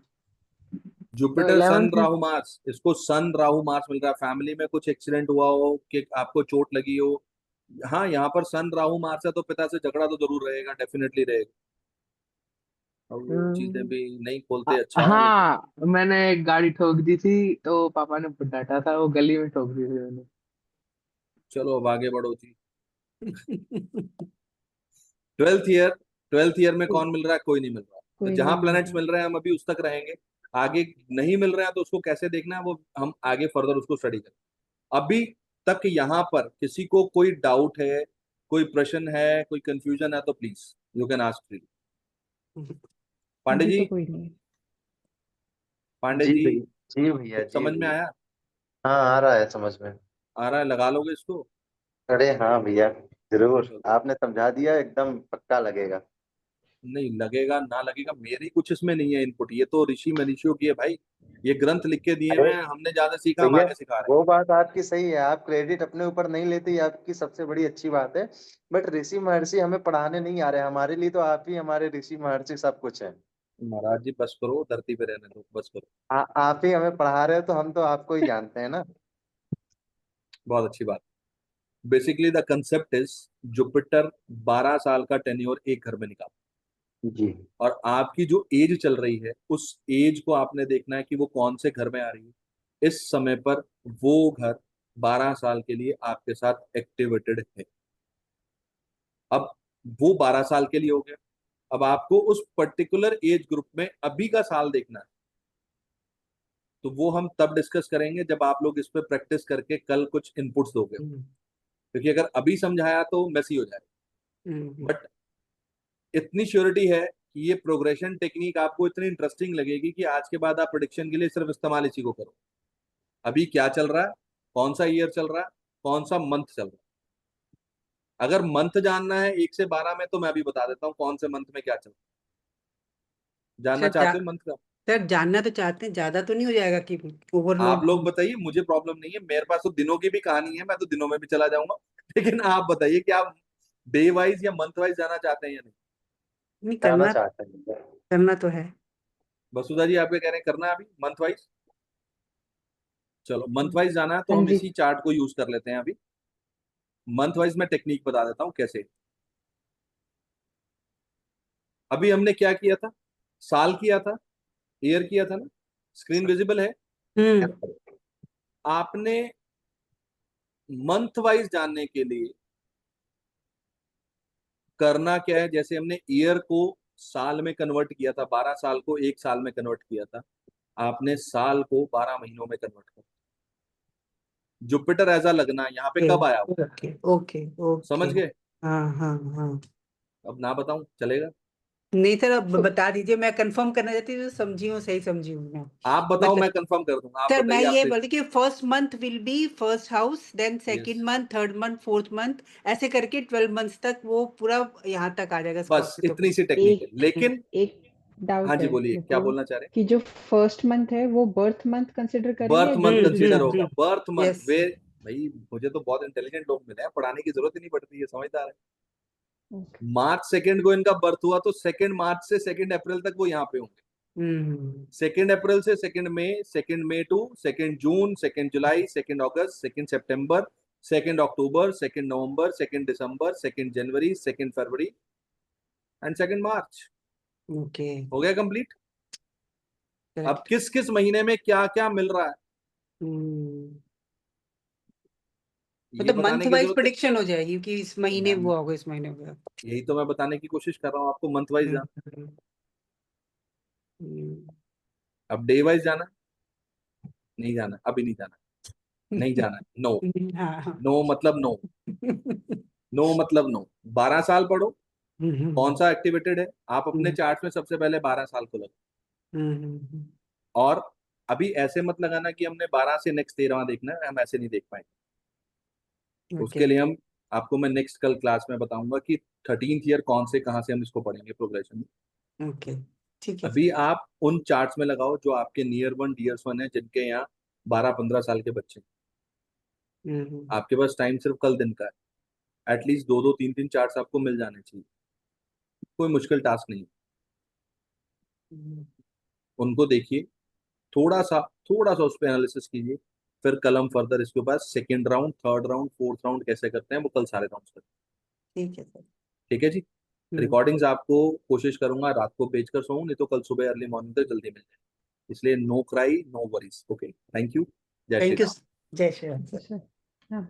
जुपिटर, सन, 11th में। राहु, मार्स। इसको सन, राहु, मार्स मिल रहा है। फैमिली में कुछ एक्सीडेंट हुआ हो कि आपको चोट लगी हो, हाँ यहाँ पर सन, राहु, मार्स है, तो पिता से झगड़ा तो जरूर रहेगा, डेफिनेटली रहेगा। और वो चीजें भी नहीं खोलते, अच्छा है लेकिन। हाँ, मैंने एक गाड़ी ठोक दी थी तो पापा ने डांटा था, वो गली में ठोक दी थी मैंने। चलो अब आगे बढ़ो जी। 12th ईयर, 12th ईयर में कौन मिल रहा है? कोई नहीं मिल रहा। तो कोई जहां नहीं मिल प्लैनेट्स रहा। मिल रहे हैं हम अभी उस तक रहेंगे। आगे नहीं मिल रहे हैं तो उसको कैसे देखना है वो हम आगे फर्दर उसको स्टडी करें। अभी तक यहाँ पर किसी को कोई डाउट है, कोई प्रश्न है, कोई कंफ्यूजन है तो please you can ask free. Pandey अभी जी, तो कोई नहीं। पांडे जी जी, भैया, जी भैया, कुछ जी समझ में भैया। आया? हाँ, आ रहा है समझ में। आ रहा है? लगा लोगे इसको? अरे हाँ भैया, जरूर। चलो, आपने समझा दिया, एकदम पक्का लगेगा। नहीं लगेगा ना लगेगा, मेरी कुछ इसमें नहीं है इनपुट, ये तो ऋषि मनीषियों की है भाई। ये ग्रंथ लिख के दिए हुए अरे हैं, हमने ज्यादा सीखा, हम भैया, आगे सिखा रहे हैं। वो बात आपकी सही है, आप क्रेडिट अपने ऊपर नहीं लेते, ये आपकी सबसे बड़ी अच्छी बात है। बट ऋषि महर्षि हमें पढ़ाने नहीं आ रहे, हमारे लिए तो आप ही हमारे ऋषि महर्षि सब कुछ है। महाराज जी बस करो, धरती पे रहने दो, बस करो। आप ही हमें पढ़ा रहे हो तो हम तो आपको ही जानते हैं ना। बहुत अच्छी बात। Basically the concept is, Jupiter 12 साल का टेन्योर एक घर में निकाल, जी। और आपकी जो एज चल रही है उस एज को आपने देखना है कि वो कौन से घर में आ रही है। इस समय पर वो घर 12 साल के लिए आपके साथ एक्टिवेटेड है। अब वो 12 साल के लिए हो गया। अब आपको उस पर्टिकुलर एज ग्रुप में अभी का साल देखना है। तो वो हम तब डिस्कस करेंगे जब आप लोग इस पे प्रैक्टिस करके कल कुछ इनपुट्स दोगे, क्योंकि अगर अभी समझाया तो मैसी हो जाएगा। बट इतनी श्योरिटी है कि ये प्रोग्रेशन टेक्निक आपको इतनी इंटरेस्टिंग लगेगी कि आज के बाद आप प्रिडिक्शन के लिए सिर्फ इस्तेमाल इसी को करो। अभी क्या चल रहा है, कौन सा ईयर चल रहा है, कौन सा मंथ चल रहा है। अगर मंथ जानना है 1 से 12 में, तो मैं अभी बता देता हूँ कौन से मंथ में क्या चल रहा है। जानना सर चाहते हो मंथ का? सर जानना तो चाहते हैं, ज्यादा तो नहीं हो जाएगा कि आप ओवरलोड? लोग बताइए, मुझे प्रॉब्लम नहीं है, मेरे पास तो दिनों की भी कहानी है, मैं तो दिनों में भी चला जाऊंगा। लेकिन आप बताइए कि आप डे वाइज या मंथ वाइज जाना चाहते हैं या नहीं? नहीं, जाना करना चाहते हैं। करना तो है। वसुधा जी आप क्या कह रहे हैं, करना है अभी मंथ वाइज? चलो मंथ वाइज जाना है तो हाँ हम जी। इसी चार्ट को यूज कर लेते हैं अभी। मंथ वाइज मैं टेक्निक बता देता हूँ कैसे। अभी हमने क्या किया था? साल किया था, ईयर किया था ना? स्क्रीन विजिबल है? हम्म। आपने मंथ वाइज जानने के लिए करना क्या है, जैसे हमने ईयर को साल में कन्वर्ट किया था, 12 साल को एक साल में कन्वर्ट किया था, आपने साल को 12 महीनों में कन्वर्ट कर। जुपिटर ऐसा लगना यहाँ पे कब आया वो, ओके ओके ओके। समझ गए? हाँ हाँ हाँ। अब ना बताऊं चलेगा? नहीं सर, अब बता दीजिए, मैं कंफर्म करना चाहती हूँ, समझी हूँ, सही समझी हूँ मैं। आप बताओ, मतलब मैं कंफर्म कर दूंगा। आप सर मैं बताइए, आप ये दे। बोलती कि first month will be first house, then second Yes. Month, third month, fourth month, ऐसे करके 12 मंथ्स तक वो पूरा यहाँ तक आ जाएगा बस स्कॉर्पियो इतनी तक। सी टेक्निक है, लेकिन एक हाँ डाउट जी है बोलिए, मेरे क्या को बोलना चाह रहे हैं? कि जो फर्स्ट मंथ है वो बर्थ मंथ कंसिडर करेंगे बर्थ या month date of consider birth? होगा, बर्थ मंथ यस। वे। भाई मुझे तो बहुत इंटेलिजेंट लोग मिले हैं, पढ़ाने की जरूरत ही नहीं पड़ती है, समझदार है। ओके। मार्च 2 को इनका बर्थ हुआ, तो 2 मार्च से 2 अप्रैल तक वो यहाँ पे होंगे। 2 अप्रैल से 2 मई टू 2 जून, 2 जुलाई, 2 अगस्त, 2 सितंबर, 2 अक्टूबर, 2 नवंबर, 2 दिसंबर, 2 जनवरी, 2 फरवरी एंड 2 मार्च। ओके। हो गया कंप्लीट। अब करेक्ट। किस किस महीने में क्या क्या मिल रहा है, ये मतलब मंथ बताने की वाइज जरूरत है। प्रेडिक्शन हो जाएगी कि इस महीने मैम, वो होगा, इस महीने होगा। यही तो मैं बताने की कोशिश कर रहा हूँ आपको, मंथ वाइज जाना। हम्म, हम्म, अब डे वाइज जाना, नहीं जाना, अभी नहीं जाना, नहीं जाना, नो। हाँ हाँ। नो मतलब नो, नो मतलब नो। 12 साल पढ़ो, कौन सा एक्टिवेटेड है, आप अपने चार्ट में सबसे पहले 12 साल को लगाओ। और अभी ऐसे मत लगाना कि हमने 12 से नेक्स्ट 13वां देखना है, हम ऐसे नहीं देख पाएंगे। ओके उसके लिए हम आपको मैं नेक्स्ट कल क्लास में बताऊंगा कि 13th ईयर कौन से, कहाँ से हम इसको पढ़ेंगे प्रोग्रेशन में। ओके। ठीक है अभी सर। आप उन चार्ट्स में लगाओ जो आपके नियर वन डियर वन है, जिनके यहाँ 12-15 साल के बच्चे हैं। आपके पास टाइम सिर्फ कल दिन का है, एटलीस्ट 2-2, 3-3 चार्ट्स आपको मिल जाने चाहिए, कोई मुश्किल टास्क नहीं। उनको देखिए, थोड़ा सा उस पर एनालिसिस कीजिए, फिर कल हम फर्दर इसके बाद second round, third round, fourth round कैसे करते हैं वो कल सारे राउंड करते ठीक है सर। हैं। ठीक है जी। रिकॉर्डिंग्स आपको कोशिश करूंगा रात को भेज कर सोऊं, नहीं तो कल सुबह अर्ली मॉर्निंग तक जल्दी मिल जाए। इसलिए no cry no worries. Okay, thank you. जय श्री थैंक यू। राम। जय श्री राम सर। सर हाँ